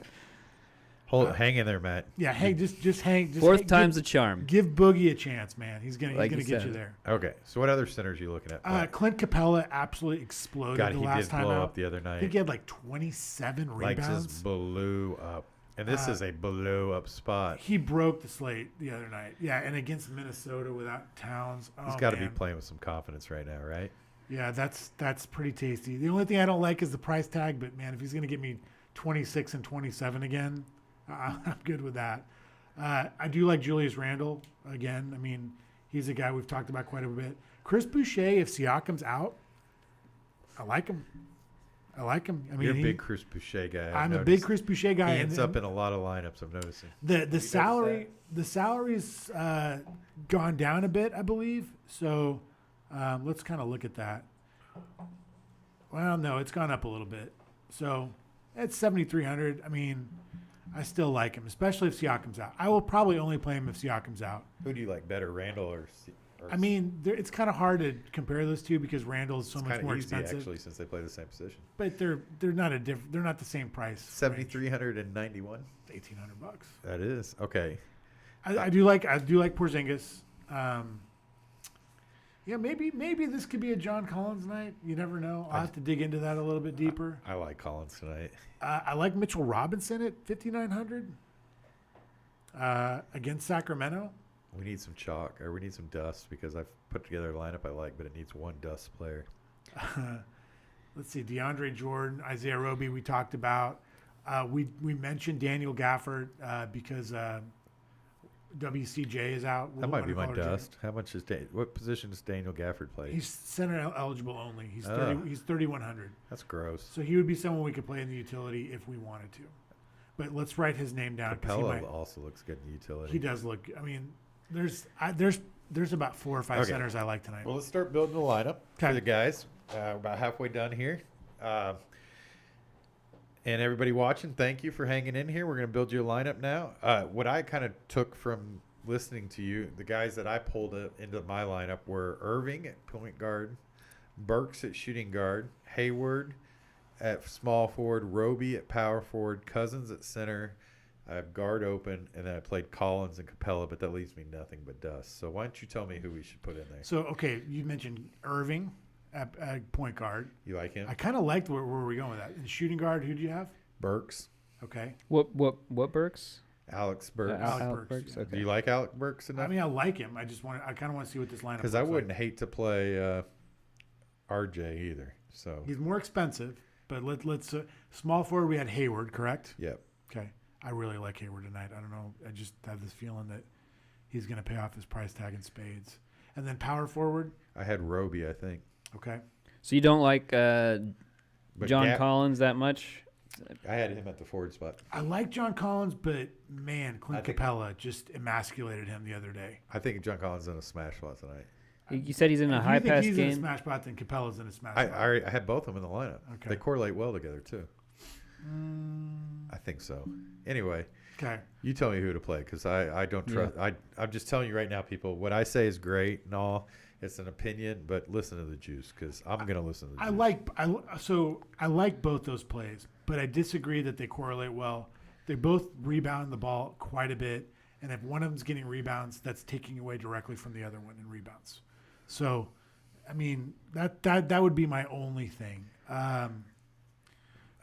Speaker 2: Hang in there, Matt.
Speaker 3: Yeah, hey, just hang.
Speaker 1: Fourth time's the charm.
Speaker 3: Give Boogie a chance, man. He's gonna get
Speaker 1: said.
Speaker 3: you there.
Speaker 2: Okay, so what other centers are you looking at?
Speaker 3: Clint Capella absolutely exploded
Speaker 2: God,
Speaker 3: the
Speaker 2: he
Speaker 3: last
Speaker 2: did
Speaker 3: time
Speaker 2: blow
Speaker 3: out.
Speaker 2: up the other
Speaker 3: I
Speaker 2: night.
Speaker 3: think he had like 27
Speaker 2: Like
Speaker 3: rebounds.
Speaker 2: just blew up, and this is a blow up spot.
Speaker 3: He broke the slate the other night. Yeah, and against Minnesota without Towns.
Speaker 2: He's got to be playing with some confidence right now, right?
Speaker 3: Yeah, that's pretty tasty. The only thing I don't like is the price tag, but man, if he's gonna get me 26 and 27 again, I'm good with that. I do like Julius Randle again. I mean, he's a guy we've talked about quite a bit. Chris Boucher, if Siakam's out, I like him. I mean,
Speaker 2: you're a big Chris Boucher guy.
Speaker 3: I'm a big Chris Boucher guy.
Speaker 2: He ends up in a lot of lineups. I'm noticing.
Speaker 3: The salary's gone down a bit, I believe. So let's kind of look at that. Well, no, it's gone up a little bit. So it's 7,300. I mean, I still like him, especially if Siakam's out. I will probably only play him if Siakam's out.
Speaker 2: Who do you like better, Randall
Speaker 3: I mean, it's kind of hard to compare those two because Randall is so
Speaker 2: It's
Speaker 3: much
Speaker 2: kind of
Speaker 3: more
Speaker 2: easy
Speaker 3: expensive.
Speaker 2: actually, since they play the same position.
Speaker 3: But they're not they're not the same price.
Speaker 2: $7,391.
Speaker 3: $1,800.
Speaker 2: That is okay.
Speaker 3: I do like Porzingis. Yeah, maybe this could be a John Collins night. You never know. I'll have to dig into that a little bit deeper.
Speaker 2: I like Collins tonight.
Speaker 3: I like Mitchell Robinson at 5,900 against Sacramento.
Speaker 2: We need some chalk, or we need some dust, because I've put together a lineup I like, but it needs one dust player.
Speaker 3: Let's see, DeAndre Jordan, Isaiah Roby. We talked about. We mentioned Daniel Gafford because WCJ is out.
Speaker 2: That might be my dust. How much is what position does Daniel Gafford play?
Speaker 3: He's center eligible only. He's he's 3,100.
Speaker 2: That's gross.
Speaker 3: So he would be someone we could play in the utility if we wanted to. But let's write his name down.
Speaker 2: Capella also looks good in the utility.
Speaker 3: He does look. I mean, there's about 4 or 5 centers I like tonight.
Speaker 2: Well, let's start building the lineup for the guys. We're about halfway done here. And everybody watching, thank you for hanging in here. We're going to build your lineup now. What I kind of took from listening to you, the guys that I pulled into my lineup were Irving at point guard, Burks at shooting guard, Hayward at small forward, Roby at power forward, Cousins at center. I have guard open, and then I played Collins and Capella, but that leaves me nothing but dust. So why don't you tell me who we should put in there?
Speaker 3: So, okay, you mentioned Irving at point guard.
Speaker 2: You like him?
Speaker 3: I kind of liked where we're going with that. In shooting guard, who do you have?
Speaker 2: Burks.
Speaker 3: Okay.
Speaker 1: What Burks?
Speaker 2: Alex Burks.
Speaker 3: Alec Burks.
Speaker 1: Okay.
Speaker 2: Do you like Alec Burks enough?
Speaker 3: I mean, I like him. I kind of want to see what this lineup.
Speaker 2: Because I wouldn't hate to play RJ either. So
Speaker 3: He's more expensive, but let's small forward. We had Hayward, correct?
Speaker 2: Yep.
Speaker 3: Okay. I really like Hayward tonight. I don't know. I just have this feeling that he's going to pay off his price tag in spades. And then power forward.
Speaker 2: I had Roby, I think.
Speaker 3: Okay.
Speaker 1: So you don't like
Speaker 2: But
Speaker 1: John Collins that much?
Speaker 2: I had him at the forward spot.
Speaker 3: I like John Collins, but man,
Speaker 2: I
Speaker 3: Clint
Speaker 2: think-
Speaker 3: Capella just emasculated him the other day.
Speaker 2: I think John Collins is in a smash spot tonight.
Speaker 1: You said he's in a
Speaker 3: If
Speaker 1: high
Speaker 3: you think
Speaker 1: pass
Speaker 3: he's in a
Speaker 1: game.
Speaker 3: smash spot, then Capella's in a smash
Speaker 2: I
Speaker 3: spot.
Speaker 2: had both of them in the lineup.
Speaker 3: Okay.
Speaker 2: They correlate well together, too. I think so. Anyway,
Speaker 3: Okay.
Speaker 2: you tell me who to play, because I don't trust. I'm just telling you right now, people, what I say is great and all. It's an opinion, but listen to the juice, because I'm going to listen to the juice.
Speaker 3: I like both those plays, but I disagree that they correlate well. They both rebound the ball quite a bit, and if one of them's getting rebounds, that's taking away directly from the other one in rebounds. So, I mean, that would be my only thing.
Speaker 2: I'd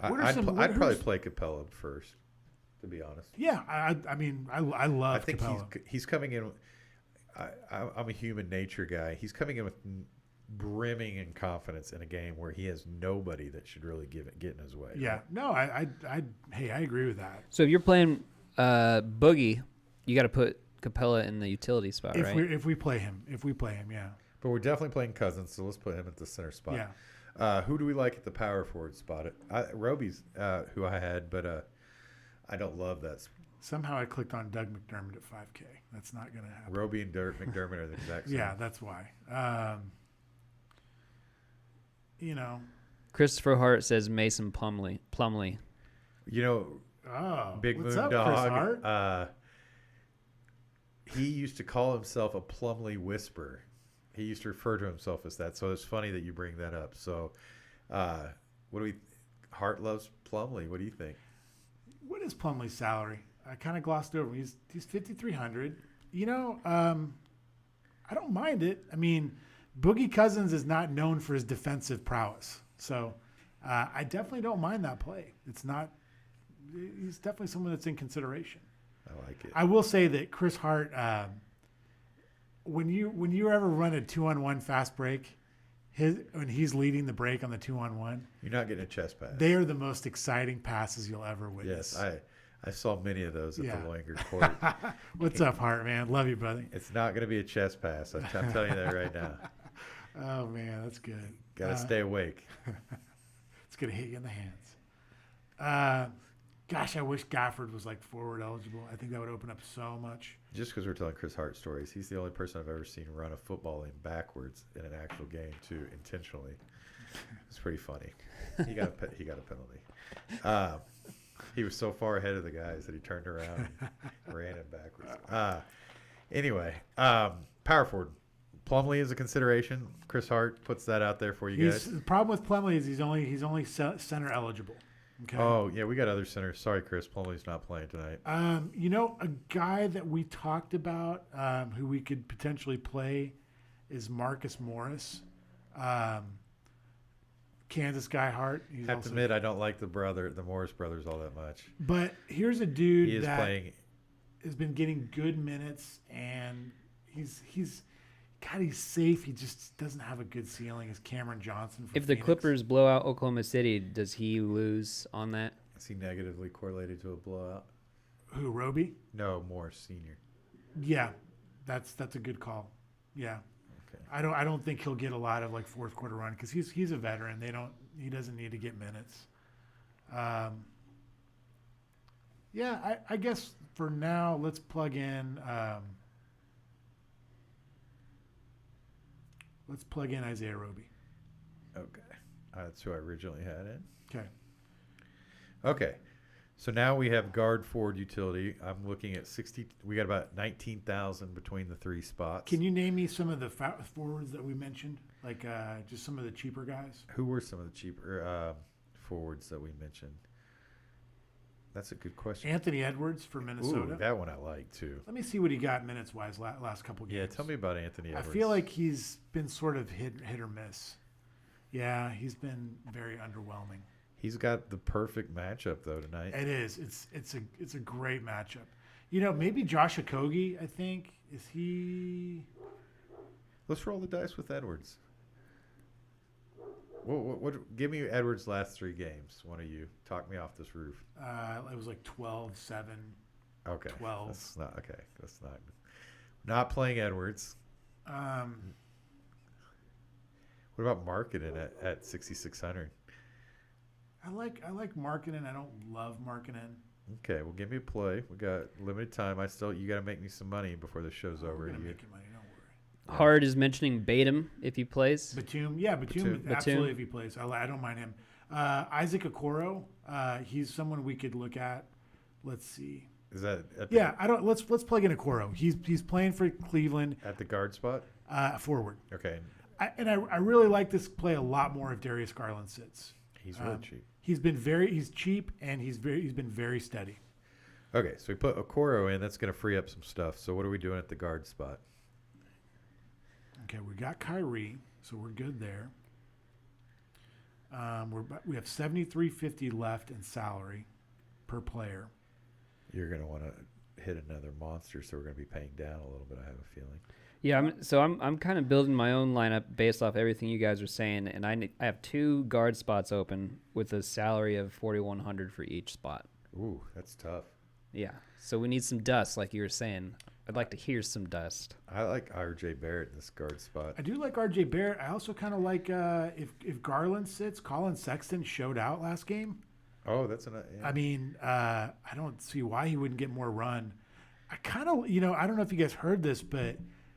Speaker 2: probably play Capella first, to be honest.
Speaker 3: Yeah, I mean, I love.
Speaker 2: I think
Speaker 3: Capella.
Speaker 2: he's coming in. I'm a human nature guy. He's coming in with brimming in confidence in a game where he has nobody that should really get in his way.
Speaker 3: Yeah,
Speaker 2: right?
Speaker 3: no, I agree with that.
Speaker 1: So if you're playing Boogie, you got to put Capella in the utility spot, right?
Speaker 3: If we play him, yeah,
Speaker 2: But we're definitely playing Cousins, so let's put him at the center spot.
Speaker 3: yeah.
Speaker 2: Who do we like at the power forward spot? Roby's who I had, but I don't love that.
Speaker 3: Somehow I clicked on Doug McDermott at 5K. That's not going to happen.
Speaker 2: Roby and McDermott are the exact same.
Speaker 3: Yeah, that's why. You know.
Speaker 1: Christopher Hart says Mason Plumley.
Speaker 2: You know,
Speaker 3: Oh,
Speaker 2: Big
Speaker 3: what's
Speaker 2: Moon
Speaker 3: up,
Speaker 2: Dog.
Speaker 3: Chris Hart?
Speaker 2: He used to call himself a Plumley whisperer. He used to refer to himself as that. So it's funny that you bring that up. So, Hart loves Plumley. What do you think?
Speaker 3: What is Plumlee's salary? I kind of glossed over. He's $5,300. You know, I don't mind it. I mean, Boogie Cousins is not known for his defensive prowess, so I definitely don't mind that play. It's not. He's definitely someone that's in consideration.
Speaker 2: I like it.
Speaker 3: I will say that Chris Hart, when you ever run a 2-on-1 fast break, when he's leading the break on the 2-on-1,
Speaker 2: You're not getting a chest pass.
Speaker 3: they are the most exciting passes you'll ever witness.
Speaker 2: Yes, I saw many of those at
Speaker 3: Yeah.
Speaker 2: the Loinger court.
Speaker 3: What's up, Hart, man? Love you, brother.
Speaker 2: It's not going to be a chest pass. I'm telling you that right now.
Speaker 3: Oh man, that's good.
Speaker 2: Got to stay awake.
Speaker 3: It's gonna hit you in the hands. Gosh, I wish Gafford was like forward eligible. I think that would open up so much.
Speaker 2: Just because we're telling Chris Hart stories, he's the only person I've ever seen run a football lane backwards in an actual game too, intentionally. It's pretty funny. He got a penalty. He was so far ahead of the guys that he turned around and ran it backwards. Anyway, power forward. Plumlee is a consideration. Chris Hart puts that out there for you guys.
Speaker 3: The problem with Plumlee is he's only center eligible. Okay.
Speaker 2: Oh, yeah, we got other centers. Sorry, Chris. Plumlee's not playing tonight.
Speaker 3: A guy that we talked about who we could potentially play is Marcus Morris. Kansas guy Hart.
Speaker 2: I have to admit, I don't like the Morris brothers all that much.
Speaker 3: But here's a dude
Speaker 2: He is
Speaker 3: that
Speaker 2: playing.
Speaker 3: has been getting good minutes, and he's safe. He just doesn't have a good ceiling. Is Cameron Johnson? From
Speaker 1: If the
Speaker 3: Phoenix.
Speaker 1: Clippers blow out Oklahoma City, does he lose on that?
Speaker 2: Is he negatively correlated to a blowout?
Speaker 3: Who, Roby?
Speaker 2: No, Morris Senior.
Speaker 3: Yeah, that's a good call. Yeah.
Speaker 2: Okay.
Speaker 3: I don't think he'll get a lot of like fourth quarter run because he's a veteran. He doesn't need to get minutes. Yeah, I guess for now let's plug in. Let's plug in Isaiah Roby.
Speaker 2: Okay. That's who I originally had in.
Speaker 3: Okay.
Speaker 2: Okay. So now we have guard forward utility. I'm looking at 60. We got about 19,000 between the three spots.
Speaker 3: Can you name me some of the forwards that we mentioned? Like just some of the cheaper guys?
Speaker 2: Who were some of the cheaper forwards that we mentioned? That's a good question.
Speaker 3: Anthony Edwards for Minnesota.
Speaker 2: Ooh, that one I like too.
Speaker 3: Let me see what he got minutes wise last couple games.
Speaker 2: Yeah, tell me about Anthony Edwards.
Speaker 3: I feel like he's been sort of hit or miss. Yeah, he's been very underwhelming.
Speaker 2: He's got the perfect matchup though tonight.
Speaker 3: It is. It's a great matchup. You know, maybe Josh Okogie, I think. Is he
Speaker 2: Let's roll the dice with Edwards. What? Give me Edwards' last 3 games. One of you talk me off this roof.
Speaker 3: it was like 12-7.
Speaker 2: Okay,
Speaker 3: 12.
Speaker 2: That's not okay. That's not playing Edwards.
Speaker 3: Um,
Speaker 2: What about Marketing at 6,600?
Speaker 3: I like Markkanen. I don't love Markkanen.
Speaker 2: Okay, well, give me a play. We got limited time. You got to make me some money before the show's over.
Speaker 3: We're gonna
Speaker 2: You-
Speaker 3: make you money. Don't worry.
Speaker 1: Hard is mentioning Batum if he plays.
Speaker 3: Batum, yeah, Batum,
Speaker 2: Batum.
Speaker 3: absolutely if he plays. I don't mind him. Isaac Okoro, he's someone we could look at. Let's see.
Speaker 2: Is that
Speaker 3: Yeah, let's plug in Okoro. He's playing for Cleveland
Speaker 2: at the guard spot?
Speaker 3: forward.
Speaker 2: Okay,
Speaker 3: I really like this play a lot more if Darius Garland sits.
Speaker 2: he's really cheap.
Speaker 3: He's cheap and he's been very steady.
Speaker 2: Okay, so we put Okoro in. That's going to free up some stuff. So what are we doing at the guard spot?
Speaker 3: Okay, we got Kyrie, so we're good there. We have $73.50 left in salary per player.
Speaker 2: You're going to want to hit another monster, so we're going to be paying down a little bit, I have a feeling.
Speaker 1: Yeah, I'm kind of building my own lineup based off everything you guys are saying, and I have 2 guard spots open with a salary of $4,100 for each spot.
Speaker 2: Ooh, that's tough.
Speaker 1: Yeah, so we need some dust, like you were saying. I'd like to hear some dust.
Speaker 2: I like R.J. Barrett in this guard spot.
Speaker 3: I do like R.J. Barrett. I also kind of like if Garland sits. Colin Sexton showed out last game.
Speaker 2: Oh, that's an. Yeah.
Speaker 3: I mean, I don't see why he wouldn't get more run. I kind of, I don't know if you guys heard this, but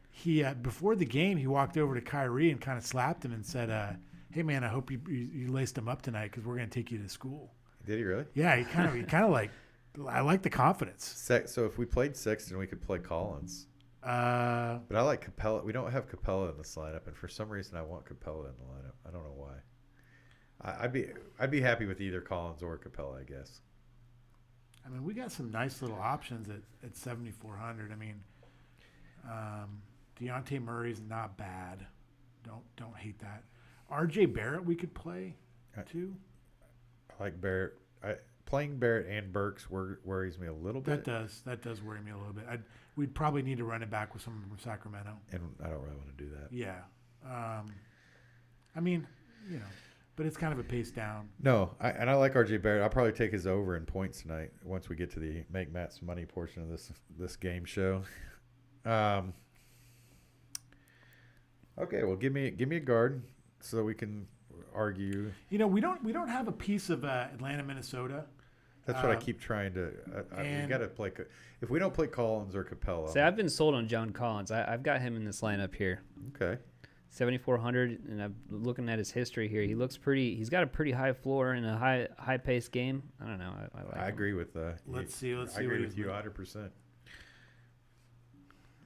Speaker 3: he before the game he walked over to Kyrie and kind of slapped him and said, "Hey man, I hope you laced him up tonight because we're gonna take you to school."
Speaker 2: Did he really?
Speaker 3: Yeah, he kind of like. I like the confidence.
Speaker 2: So if we played Sexton, we could play Collins.
Speaker 3: But
Speaker 2: But I like Capella. We don't have Capella in this lineup, and for some reason, I want Capella in the lineup. I don't know why. I'd be happy with either Collins or Capella, I guess.
Speaker 3: I mean, we got some nice little options at 7,400. I mean, Deontay Murray's not bad. Don't hate that. R.J. Barrett we could play too.
Speaker 2: I like Barrett. Playing Barrett and Burks worries me a little bit.
Speaker 3: That does worry me a little bit. We'd probably need to run it back with someone from Sacramento.
Speaker 2: And I don't really want to do that.
Speaker 3: Yeah. I mean, but it's kind of a pace down.
Speaker 2: No, I like R.J. Barrett. I'll probably take his over in points tonight once we get to the make Matt some money portion of this game show. Okay, well give me a guard so that we can argue.
Speaker 3: We don't have a piece of Atlanta, Minnesota.
Speaker 2: That's what I keep trying to. We got to play. If we don't play Collins or Capella,
Speaker 1: See, I've been sold on John Collins. I've got him in this lineup here.
Speaker 2: okay.
Speaker 1: 7,400, and I'm looking at his history here. He looks pretty. He's got a pretty high floor in a high paced game. I don't know. I like
Speaker 2: I
Speaker 1: him.
Speaker 2: agree with.
Speaker 3: Let's see.
Speaker 2: I agree with you 100%.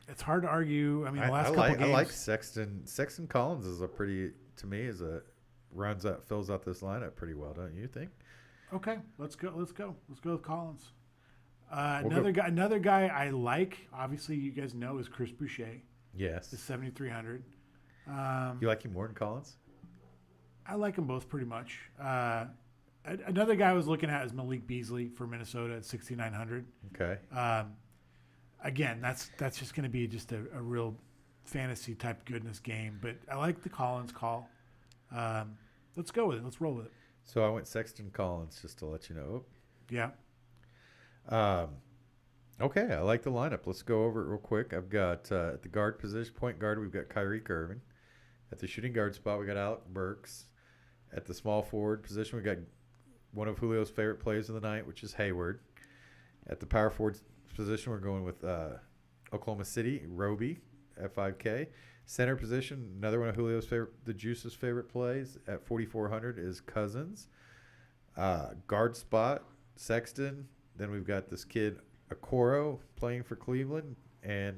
Speaker 3: At it's hard to argue. I mean, the last couple
Speaker 2: I
Speaker 3: games.
Speaker 2: like Sexton. Sexton Collins is a pretty, to me, fills out this lineup pretty well, don't you think?
Speaker 3: Okay, let's go with Collins.
Speaker 2: We'll
Speaker 3: Another guy I like. Obviously, you guys know is Chris Boucher.
Speaker 2: Yes.
Speaker 3: Is 7,300.
Speaker 2: You like him more than Collins?
Speaker 3: I like them both pretty much. Another guy I was looking at is Malik Beasley for Minnesota at 6,900.
Speaker 2: Okay.
Speaker 3: Again, that's just going to be just a real fantasy type goodness game. But I like the Collins call. Let's go with it. Let's roll with it.
Speaker 2: So I went Sexton Collins just to let you know.
Speaker 3: Yeah.
Speaker 2: Okay, I like the lineup. Let's go over it real quick. I've got at the guard position, point guard, we've got Kyrie Irving. At the shooting guard spot, we got Alec Burks. At the small forward position, we got one of Julio's favorite plays of the night, which is Hayward. At the power forward position, we're going with Oklahoma City, Roby at 5K. Center position, another one of Julio's favorite, the Juice's favorite plays at 4,400 is Cousins. Guard spot, Sexton. Then we've got this kid, Okoro, playing for Cleveland, and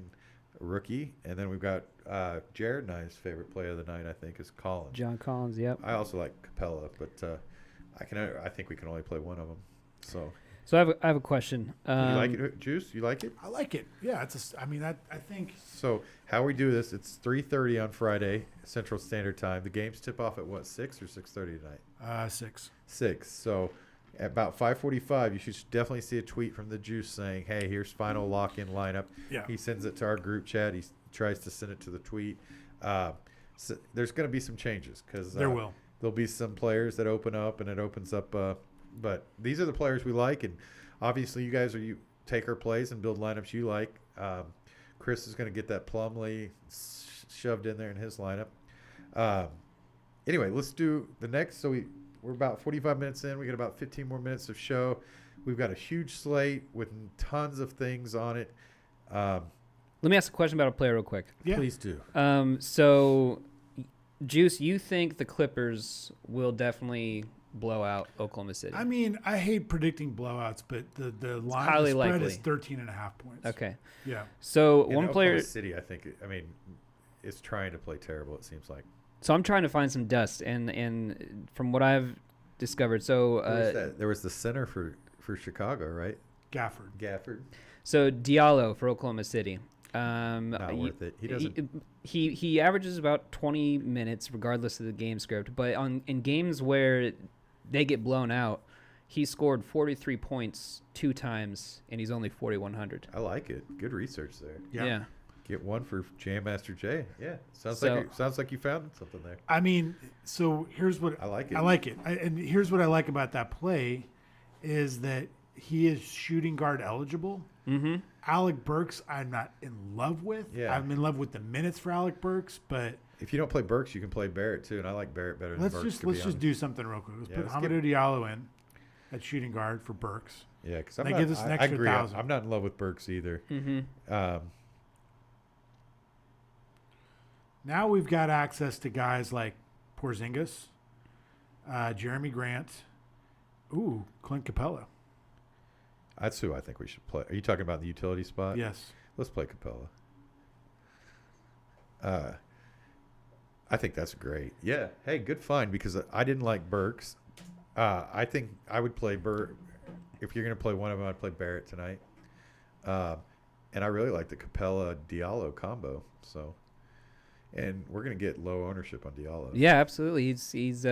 Speaker 2: a rookie. And then we've got Jared and I's favorite play of the night, I think, is Collins.
Speaker 1: John Collins, yep.
Speaker 2: I also like Capella, but I think we can only play one of them. So
Speaker 1: So I have a question.
Speaker 2: you like it, Juice? You like it?
Speaker 3: I like it. Yeah, I think
Speaker 2: So how we do this? It's 3:30 on Friday Central Standard Time. The games tip off at what, 6 or 6:30 tonight?
Speaker 3: 6.
Speaker 2: 6. So at about 5:45, you should definitely see a tweet from the Juice saying, "Hey, here's final lock-in lineup."
Speaker 3: Yeah.
Speaker 2: He sends it to our group chat. He tries to send it to the tweet. So there's going to be some changes because
Speaker 3: There will.
Speaker 2: There'll be some players that open up, and it opens up. But these are the players we like, and obviously you guys take our plays and build lineups you like. Chris is going to get that Plumlee shoved in there in his lineup. Anyway, let's do the next. So we're about 45 minutes in. We got about 15 more minutes of show. We've got a huge slate with tons of things on it.
Speaker 1: Let me ask a question about a player real quick.
Speaker 3: Yeah.
Speaker 2: Please do.
Speaker 1: So, Juice, you think the Clippers will definitely blow out Oklahoma City?
Speaker 3: I mean, I hate predicting blowouts, but the line
Speaker 1: highly
Speaker 3: the spread
Speaker 1: likely.
Speaker 3: is 13.5 points.
Speaker 1: Okay.
Speaker 3: Yeah.
Speaker 1: So
Speaker 2: And
Speaker 1: one
Speaker 2: Oklahoma
Speaker 1: player.
Speaker 2: City, I think. I mean, is trying to play terrible. It seems like.
Speaker 1: So I'm trying to find some dust, and from what I've discovered, so
Speaker 2: There was the center for Chicago, right?
Speaker 3: Gafford.
Speaker 1: so Diallo for Oklahoma City.
Speaker 2: Not worth it. He doesn't.
Speaker 1: He averages about 20 minutes regardless of the game script, but in games where they get blown out, he scored 43 points 2 times, and he's only 4,100.
Speaker 2: I like it. Good research there.
Speaker 3: Yeah.
Speaker 2: Get one for Jam Master J. Yeah, sounds
Speaker 1: So-
Speaker 2: like you found something there.
Speaker 3: I mean, so here's what
Speaker 2: I like it.
Speaker 3: I like it. And here's what I like about that play is that he is shooting guard eligible.
Speaker 1: Mm-hmm.
Speaker 3: Alec Burks, I'm not in love with.
Speaker 2: Yeah.
Speaker 3: I'm in love with the minutes for Alec Burks, but
Speaker 2: If you don't play Burks, you can play Barrett too, and I like Barrett better than
Speaker 3: let's
Speaker 2: Burks.
Speaker 3: just do something real quick. Let's
Speaker 2: Yeah,
Speaker 3: put
Speaker 2: let's
Speaker 3: Hamidou Diallo in at shooting guard for Burks.
Speaker 2: Yeah, because
Speaker 3: That gives us an
Speaker 2: I
Speaker 3: extra
Speaker 2: agree.
Speaker 3: 1,000.
Speaker 2: I'm not in love with Burks either.
Speaker 1: Mm-hmm.
Speaker 3: Now we've got access to guys like Porzingis, Jeremy Grant, Clint Capella.
Speaker 2: That's who I think we should play. Are you talking about the utility spot?
Speaker 3: Yes.
Speaker 2: Let's play Capella. I think that's great. Yeah. Hey, good find because I didn't like Burks. I think I would play Burke. If you're going to play one of them, I'd play Barrett tonight. And I really like the Capella Diallo combo. So, and we're going to get low ownership on Diallo.
Speaker 1: Yeah, absolutely. He's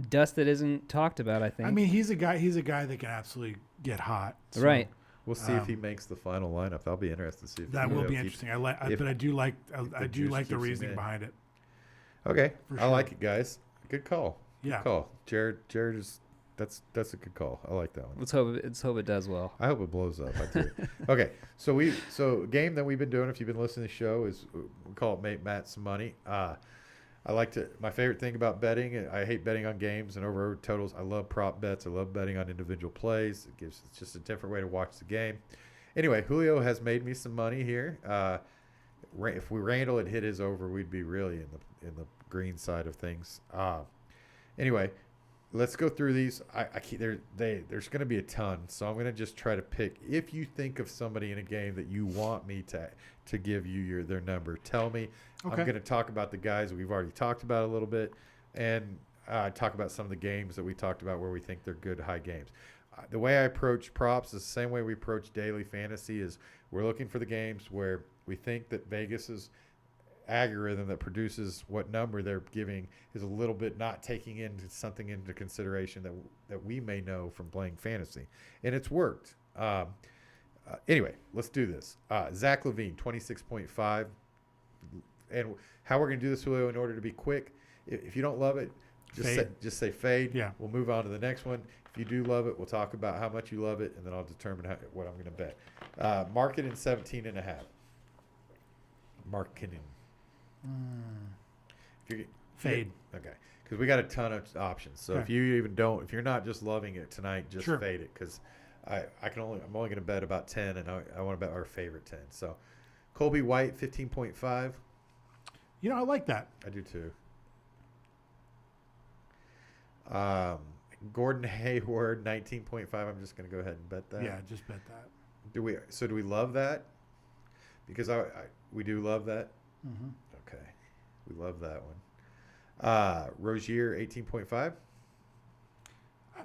Speaker 1: dust that isn't talked about, I think.
Speaker 3: I mean, he's a guy that can absolutely get hot. So
Speaker 1: Right.
Speaker 2: We'll see if he makes the final lineup. That'll be interesting to see. If
Speaker 3: That will
Speaker 2: Julio
Speaker 3: be
Speaker 2: keeps-
Speaker 3: interesting.
Speaker 2: if
Speaker 3: But I do like
Speaker 2: the
Speaker 3: I do
Speaker 2: juice
Speaker 3: like the
Speaker 2: keeps him
Speaker 3: reasoning
Speaker 2: in.
Speaker 3: behind it.
Speaker 2: Okay,
Speaker 3: For
Speaker 2: I
Speaker 3: sure.
Speaker 2: like it, guys. Good call. Good
Speaker 3: Yeah.
Speaker 2: call. Jared is that's a good call. I like that one.
Speaker 1: Let's hope it does well.
Speaker 2: I hope it blows up. I do. Okay, so a game that we've been doing, if you've been listening to the show, is we call it Make Matt Some Money. I like to. My favorite thing about betting, I hate betting on games and over totals. I love prop bets. I love betting on individual plays. It's just a different way to watch the game. Anyway, Julio has made me some money here. If Randall had hit his over, we'd be really in the green side of things. Anyway, let's go through these. I keep, there's going to be a ton, so I'm going to just try to pick. If you think of somebody in a game that you want me to give you their number, tell me.
Speaker 3: Okay.
Speaker 2: I'm going to talk about the guys we've already talked about a little bit, and talk about some of the games that we talked about where we think they're good high games. The way I approach props is the same way we approach daily fantasy. Is we're looking for the games where we think that Vegas's algorithm that produces what number they're giving is a little bit not taking into consideration that we may know from playing fantasy, and it's worked. Anyway, let's do this. Zach LaVine, 26.5, and how we're going to do this, Julio, in order to be quick. If you don't love it, just say fade.
Speaker 3: Yeah.
Speaker 2: We'll move on to the next one. If you do love it, we'll talk about how much you love it, and then I'll determine what I'm going to bet. Market in 17.5. Marketing.
Speaker 3: Fade.
Speaker 2: Okay, because we got a ton of options. So
Speaker 3: Okay.
Speaker 2: if you're not just loving it tonight, just fade it. Because I'm only going to bet about 10, and I want to bet our favorite 10. So Colby White, 15.5.
Speaker 3: I like that.
Speaker 2: I do too. Gordon Hayward, 19.5. I'm just going to go ahead and bet that.
Speaker 3: Yeah, just bet that.
Speaker 2: Do we love that? Because we do love that.
Speaker 3: Mm-hmm.
Speaker 2: Okay, we love that one. Rozier, 18.5.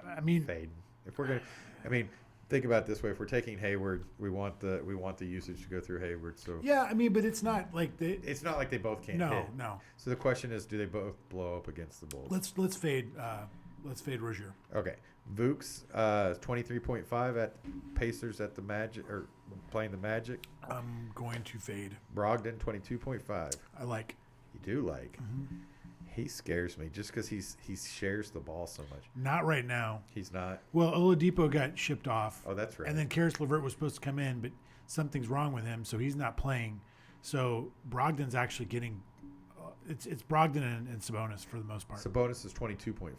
Speaker 3: I mean,
Speaker 2: Fade. If we're gonna, think about it this way: if we're taking Hayward, we want the usage to go through Hayward. So
Speaker 3: yeah, but it's not like
Speaker 2: it's not like they both can't
Speaker 3: no,
Speaker 2: hit.
Speaker 3: no.
Speaker 2: So the question is, do they both blow up against the Bulls?
Speaker 3: Let's fade. Let's fade Rozier.
Speaker 2: Okay, Vooks, 23.5 at Pacers at the Magic or playing the Magic.
Speaker 3: I'm going to fade.
Speaker 2: Brogdon, 22.5.
Speaker 3: I like.
Speaker 2: You do like.
Speaker 3: Mm-hmm.
Speaker 2: He scares me just because he shares the ball so much.
Speaker 3: Not right now.
Speaker 2: He's not.
Speaker 3: Well, Oladipo got shipped off.
Speaker 2: Oh, that's right.
Speaker 3: And then Karis LeVert was supposed to come in, but something's wrong with him, so he's not playing. So Brogdon's actually getting. It's Brogdon and Sabonis for the most part.
Speaker 2: Sabonis is 22.5.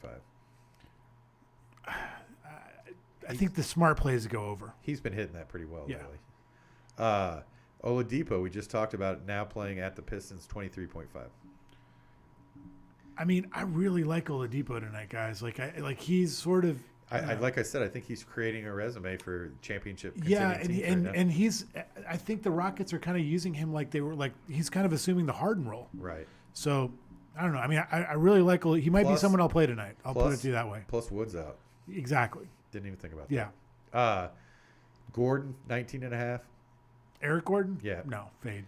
Speaker 3: I think the smart plays go over.
Speaker 2: He's been hitting that pretty well
Speaker 3: Yeah.
Speaker 2: lately. Oladipo, we just talked about it, now playing at the Pistons, 23.5.
Speaker 3: I really like Oladipo tonight, guys. He's sort of.
Speaker 2: Like I said, I think he's creating a resume for championship.
Speaker 3: Yeah,
Speaker 2: contending teams right now.
Speaker 3: and he's. I think the Rockets are kind of using him like they were he's kind of assuming the Harden role.
Speaker 2: Right.
Speaker 3: So I don't know. I really like. He might be someone I'll play tonight. I'll put it to you that way.
Speaker 2: Plus Woods out.
Speaker 3: Exactly.
Speaker 2: Didn't even think about
Speaker 3: Yeah.
Speaker 2: that. Gordon, 19.5.
Speaker 3: Eric Gordon?
Speaker 2: Yeah.
Speaker 3: No, fade.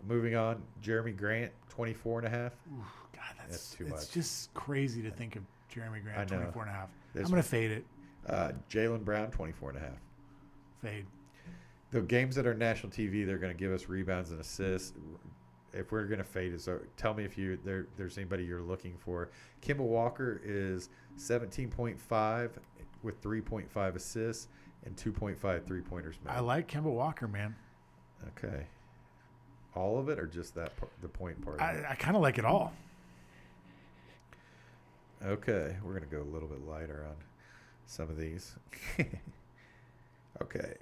Speaker 2: Moving on, Jeremy Grant, 24.5.
Speaker 3: Ooh, God,
Speaker 2: That's too
Speaker 3: it's
Speaker 2: much.
Speaker 3: just crazy to think of Jeremy Grant,
Speaker 2: I know.
Speaker 3: 24 and a half.
Speaker 2: There's-
Speaker 3: I'm going to fade it.
Speaker 2: Jaylen Brown, 24.5.
Speaker 3: Fade.
Speaker 2: The games that are national TV, they're going to give us rebounds and assists. If we're going to fade it, so tell me if there's anybody you're looking for. Kemba Walker is 17.5 with 3.5 assists and 2.5 3-pointers made.
Speaker 3: I like Kemba Walker, man.
Speaker 2: Okay. All of it or just the point part? Of it?
Speaker 3: I kind of like it all.
Speaker 2: Okay. We're going to go a little bit lighter on some of these. Okay.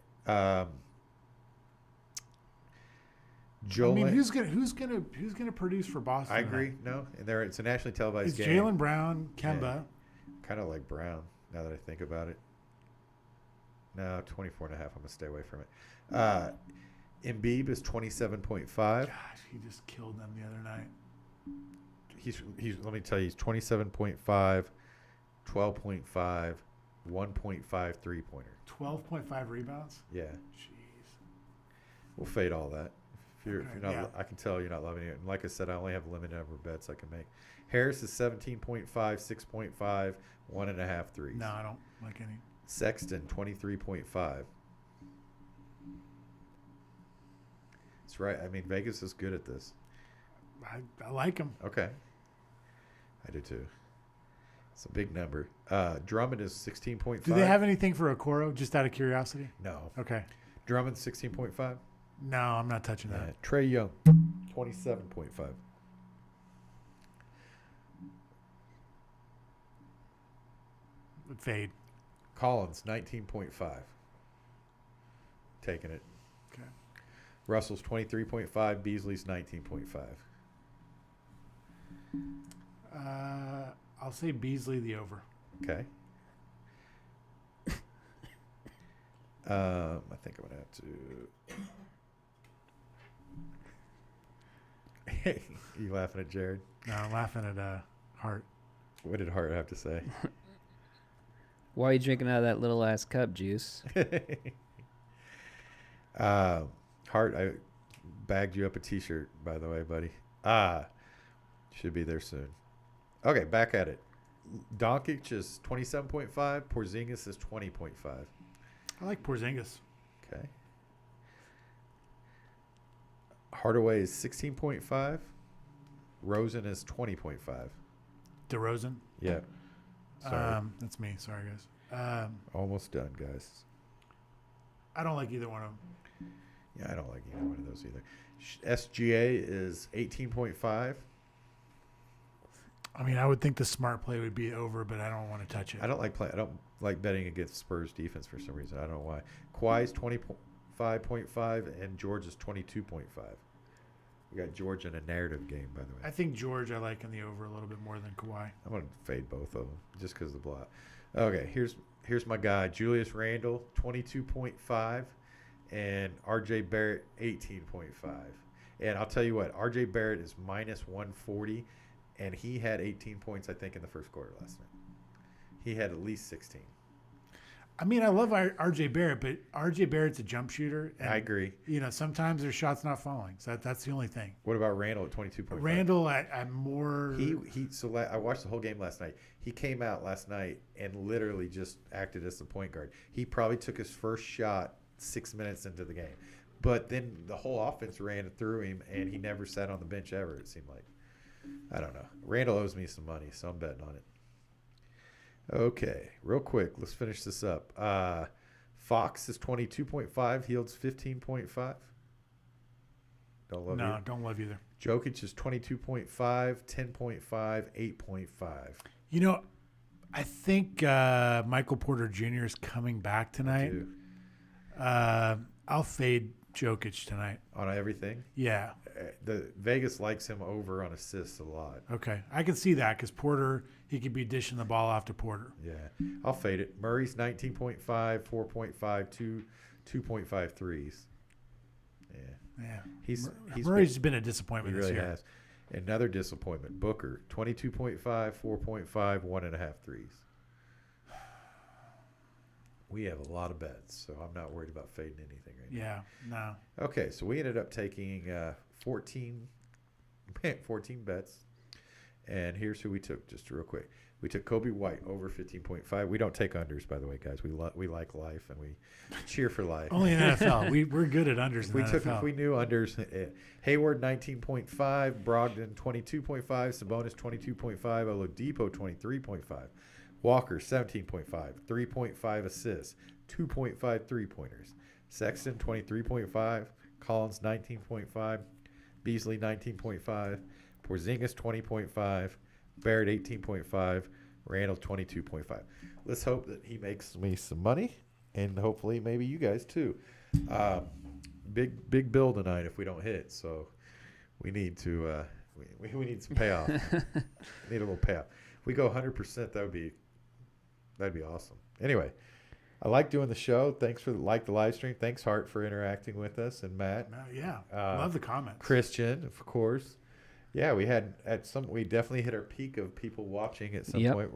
Speaker 2: Joel,
Speaker 3: who's gonna produce for Boston?
Speaker 2: I agree. No, and it's a nationally televised
Speaker 3: It's
Speaker 2: game.
Speaker 3: Jaylen Brown, Kemba.
Speaker 2: Kind of like Brown, now that I think about it. No, 24 and a half. I'm going to stay away from it. Embiid is 27.5.
Speaker 3: Gosh, he just killed them the other night.
Speaker 2: He's let me tell you, he's 27.5, 12.5, 1.5 3-pointer.
Speaker 3: 12.5 rebounds.
Speaker 2: Yeah.
Speaker 3: Jeez.
Speaker 2: We'll fade all that. If you're not,
Speaker 3: yeah.
Speaker 2: I can tell you're not loving it. And like I said, I only have a limited number of bets I can make. Harris is 17.5, 6.5, 1.5 threes.
Speaker 3: No, I don't like any.
Speaker 2: Sexton, 23.5. That's right. Vegas is good at this.
Speaker 3: I like him.
Speaker 2: Okay. I do too. It's a big number. Drummond is 16.5.
Speaker 3: Do they have anything for Okoro, just out of curiosity?
Speaker 2: No.
Speaker 3: Okay.
Speaker 2: Drummond's 16.5.
Speaker 3: No, I'm not touching that.
Speaker 2: Trey Young, 27.5.
Speaker 3: Fade.
Speaker 2: Collins, 19.5. Taking it.
Speaker 3: Okay.
Speaker 2: Russell's 23.5. Beasley's 19.5.
Speaker 3: I'll say Beasley the over.
Speaker 2: Okay. I think I'm gonna have to. You laughing at Jared?
Speaker 3: No, I'm laughing at Hart.
Speaker 2: What did Hart have to say?
Speaker 1: Why are you drinking out of that little ass cup, Juice?
Speaker 2: Hart, I bagged you up a T-shirt, by the way, buddy. Should be there soon. Okay, back at it. Doncic is 27.5. Porzingis is 20.5.
Speaker 3: I like Porzingis.
Speaker 2: Okay. Hardaway is 16.5. Rosen is 20.5.
Speaker 3: DeRozan.
Speaker 2: Yeah. Sorry.
Speaker 3: That's me. Sorry, guys.
Speaker 2: Almost done, guys.
Speaker 3: I don't like either one of them.
Speaker 2: Yeah, I don't like either one of those either. SGA is 18.5.
Speaker 3: I mean, I would think the smart play would be over, but I don't want to touch it.
Speaker 2: I don't like betting against Spurs defense for some reason. I don't know why. Kawhi's 25.5 and George is 22.5. We got George in a narrative game, by the way.
Speaker 3: I think George I like in the over a little bit more than Kawhi.
Speaker 2: I'm gonna fade both of them just because of the blowout. Okay, here's my guy Julius Randle, 22.5, and RJ Barrett, 18.5. And I'll tell you what, RJ Barrett is minus 140, and he had 18 points I think in the first quarter last night. He had at least 16.
Speaker 3: I mean, I love RJ Barrett, but RJ Barrett's a jump shooter. And,
Speaker 2: I agree.
Speaker 3: You know, sometimes their shot's not falling. So that's the only thing.
Speaker 2: What about Randall at 22.5?
Speaker 3: Randall, I'm more.
Speaker 2: I watched the whole game last night. He came out last night and literally just acted as the point guard. He probably took his first shot 6 minutes into the game, but then the whole offense ran through him, and he never sat on the bench ever. It seemed like. I don't know. Randall owes me some money, so I'm betting on it. Okay, real quick, let's finish this up. Fox is 22.5. Fields 15.5. Don't love you.
Speaker 3: Don't love either.
Speaker 2: Jokic is 22.5, 10.5, 8.5.
Speaker 3: You know, I think Michael Porter Jr. is coming back tonight. I'll fade Jokic tonight.
Speaker 2: On everything?
Speaker 3: Yeah.
Speaker 2: The Vegas likes him over on assists a lot.
Speaker 3: Okay. I can see that because Porter, he could be dishing the ball off to Porter.
Speaker 2: Yeah. I'll fade it. Murray's 19.5, 4.5, 2.5 threes. Yeah.
Speaker 3: Yeah.
Speaker 2: He's
Speaker 3: Murray's been a disappointment
Speaker 2: he
Speaker 3: this
Speaker 2: really
Speaker 3: year.
Speaker 2: has. Another disappointment. Booker, 22.5, 4.5, 1.5 threes. We have a lot of bets, so I'm not worried about fading anything right
Speaker 3: Yeah. No.
Speaker 2: now. Okay, so we ended up taking 14 bets. And here's who we took, just real quick. We took Kobe White over 15.5. We don't take unders, by the way, guys. We like life, and we cheer for life.
Speaker 3: Only in NFL. We're good at unders in the NFL.
Speaker 2: If we knew unders. Hayward 19.5, Brogdon 22.5, Sabonis 22.5, Oladipo 23.5, Walker 17.5, 3.5 assists, 2.5 3-pointers, Sexton 23.5, Collins 19.5, Beasley 19.5, Porzingis 20.5, Barrett 18.5, Randall 22.5. Let's hope that he makes me some money, and hopefully maybe you guys too. Big bill tonight if we don't hit, so we need to we need some payoff. Need a little payoff. If we go 100%, that'd be awesome. Anyway, I like doing the show. Thanks for the live stream. Thanks, Hart, for interacting with us, and Matt.
Speaker 3: Yeah, love the comments.
Speaker 2: Christian, of course. Yeah, we definitely hit our peak of people watching at some point.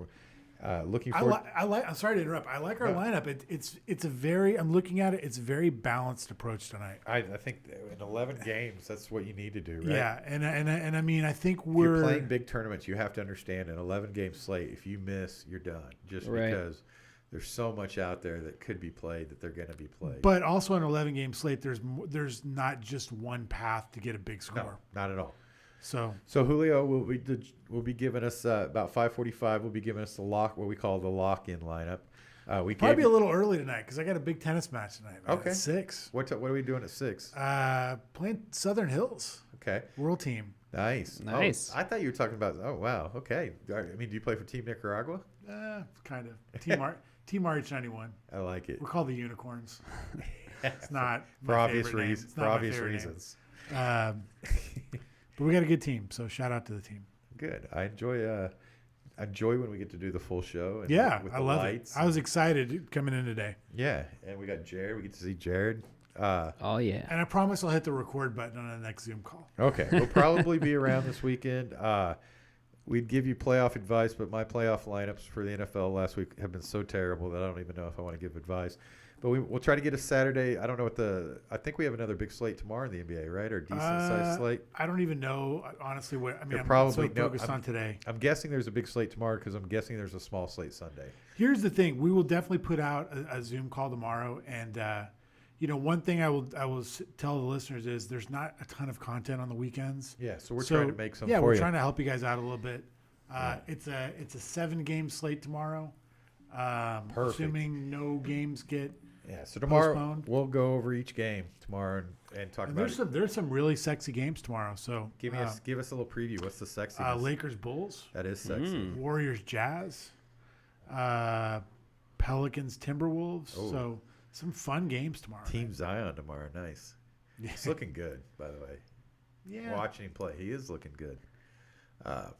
Speaker 2: Looking forward.
Speaker 3: I'm sorry to interrupt. I like our lineup. It's a very. I'm looking at it. It's a very balanced approach tonight.
Speaker 2: I think in 11 games, that's what you need to do, right?
Speaker 3: Yeah, and I mean, I think
Speaker 2: If you're playing big tournaments, you have to understand an 11-game slate. If you miss, you're done. Just because there's so much out there that could be played that they're going to be played.
Speaker 3: But also an 11-game slate, there's not just one path to get a big score.
Speaker 2: No, not at all.
Speaker 3: So
Speaker 2: Julio will be giving us about 5:45. Will be giving us what we call the lock-in lineup. We
Speaker 3: probably be a little early tonight because I got a big tennis match tonight. Man,
Speaker 2: okay,
Speaker 3: at 6.
Speaker 2: What are we doing at 6?
Speaker 3: Playing Southern Hills.
Speaker 2: Okay.
Speaker 3: World team.
Speaker 2: Nice. Oh, I thought you were talking about. Oh wow. Okay. I mean, do you play for Team Nicaragua?
Speaker 3: Kind of. Team RH91.
Speaker 2: I like it.
Speaker 3: We're called the Unicorns. It's not
Speaker 2: for
Speaker 3: my
Speaker 2: obvious
Speaker 3: favorite
Speaker 2: reasons.
Speaker 3: name.
Speaker 2: For obvious reasons.
Speaker 3: But we got a good team, so shout out to the team.
Speaker 2: Good. I enjoy enjoy when we get to do the full show. And
Speaker 3: Yeah,
Speaker 2: with
Speaker 3: I
Speaker 2: the
Speaker 3: love
Speaker 2: lights
Speaker 3: it. I was excited coming in today.
Speaker 2: Yeah, and we got Jared. We get to see Jared.
Speaker 1: Oh yeah.
Speaker 3: And I promise I'll hit the record button on the next Zoom call.
Speaker 2: Okay, we'll probably be around this weekend. We'd give you playoff advice, but my playoff lineups for the NFL last week have been so terrible that I don't even know if I want to give advice. But we'll try to get a Saturday. I don't know I think we have another big slate tomorrow in the NBA, right? Or decent sized slate.
Speaker 3: I don't even know, honestly, what I mean. I'm
Speaker 2: probably
Speaker 3: so focused on today.
Speaker 2: I'm guessing there's a big slate tomorrow because I'm guessing there's a small slate Sunday.
Speaker 3: Here's the thing: we will definitely put out a Zoom call tomorrow, and one thing I will tell the listeners is there's not a ton of content on the weekends.
Speaker 2: Yeah, so we're trying to make some.
Speaker 3: Yeah,
Speaker 2: for
Speaker 3: we're
Speaker 2: you.
Speaker 3: trying to help you guys out a little bit. It's a 7-game slate tomorrow.
Speaker 2: Perfect.
Speaker 3: Assuming no games get.
Speaker 2: Yeah, so tomorrow
Speaker 3: postponed.
Speaker 2: we'll go over each game tomorrow and talk about it.
Speaker 3: There's some really sexy games tomorrow. So
Speaker 2: Give us a little preview. What's the sexy?
Speaker 3: Lakers Bulls,
Speaker 2: That is sexy.
Speaker 3: Warriors Jazz, Pelicans Timberwolves.
Speaker 2: Oh.
Speaker 3: So some fun games tomorrow.
Speaker 2: Team Zion tomorrow. Nice. He's looking good, by the way.
Speaker 3: Yeah,
Speaker 2: Watching him play, he is looking good.
Speaker 3: I'm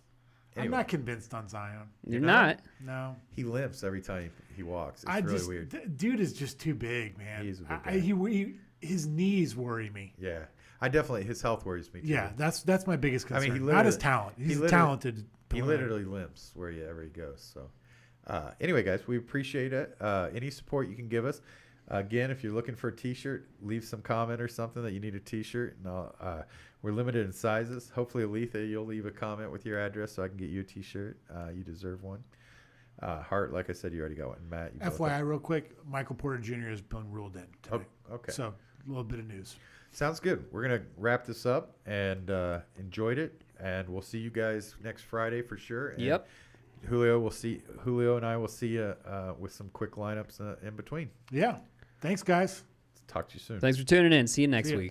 Speaker 2: Anyway,
Speaker 3: not convinced on Zion.
Speaker 1: You're
Speaker 2: not?
Speaker 1: not.
Speaker 3: No,
Speaker 2: he limps every time he walks. It's
Speaker 3: I
Speaker 2: really
Speaker 3: just
Speaker 2: weird.
Speaker 3: dude is just too big, man.
Speaker 2: He's a big guy.
Speaker 3: His knees worry me.
Speaker 2: Yeah, his health worries me too.
Speaker 3: Yeah, that's my biggest
Speaker 2: I mean,
Speaker 3: concern.
Speaker 2: he
Speaker 3: Not his
Speaker 2: literally-
Speaker 3: talent. He's
Speaker 2: literally-
Speaker 3: talented.
Speaker 2: He
Speaker 3: player.
Speaker 2: literally limps wherever he goes. So, anyway, guys, we appreciate it. Any support you can give us. Again, if you're looking for a T-shirt, leave some comment or something that you need a T-shirt. And we're limited in sizes. Hopefully, Aletha, you'll leave a comment with your address so I can get you a T-shirt. You deserve one. Hart, like I said, you already got one. Matt, you both
Speaker 3: FYI, real quick, Michael Porter Jr. has been ruled in today.
Speaker 2: okay.
Speaker 3: So a little bit of news.
Speaker 2: Sounds good. We're going to wrap this up and enjoyed it. And we'll see you guys next Friday for sure. And
Speaker 1: Yep.
Speaker 2: Julio and I will see you with some quick lineups in between.
Speaker 3: Yeah. Thanks, guys.
Speaker 2: Talk to you soon.
Speaker 1: Thanks for tuning in. See you next
Speaker 3: See ya.
Speaker 1: week.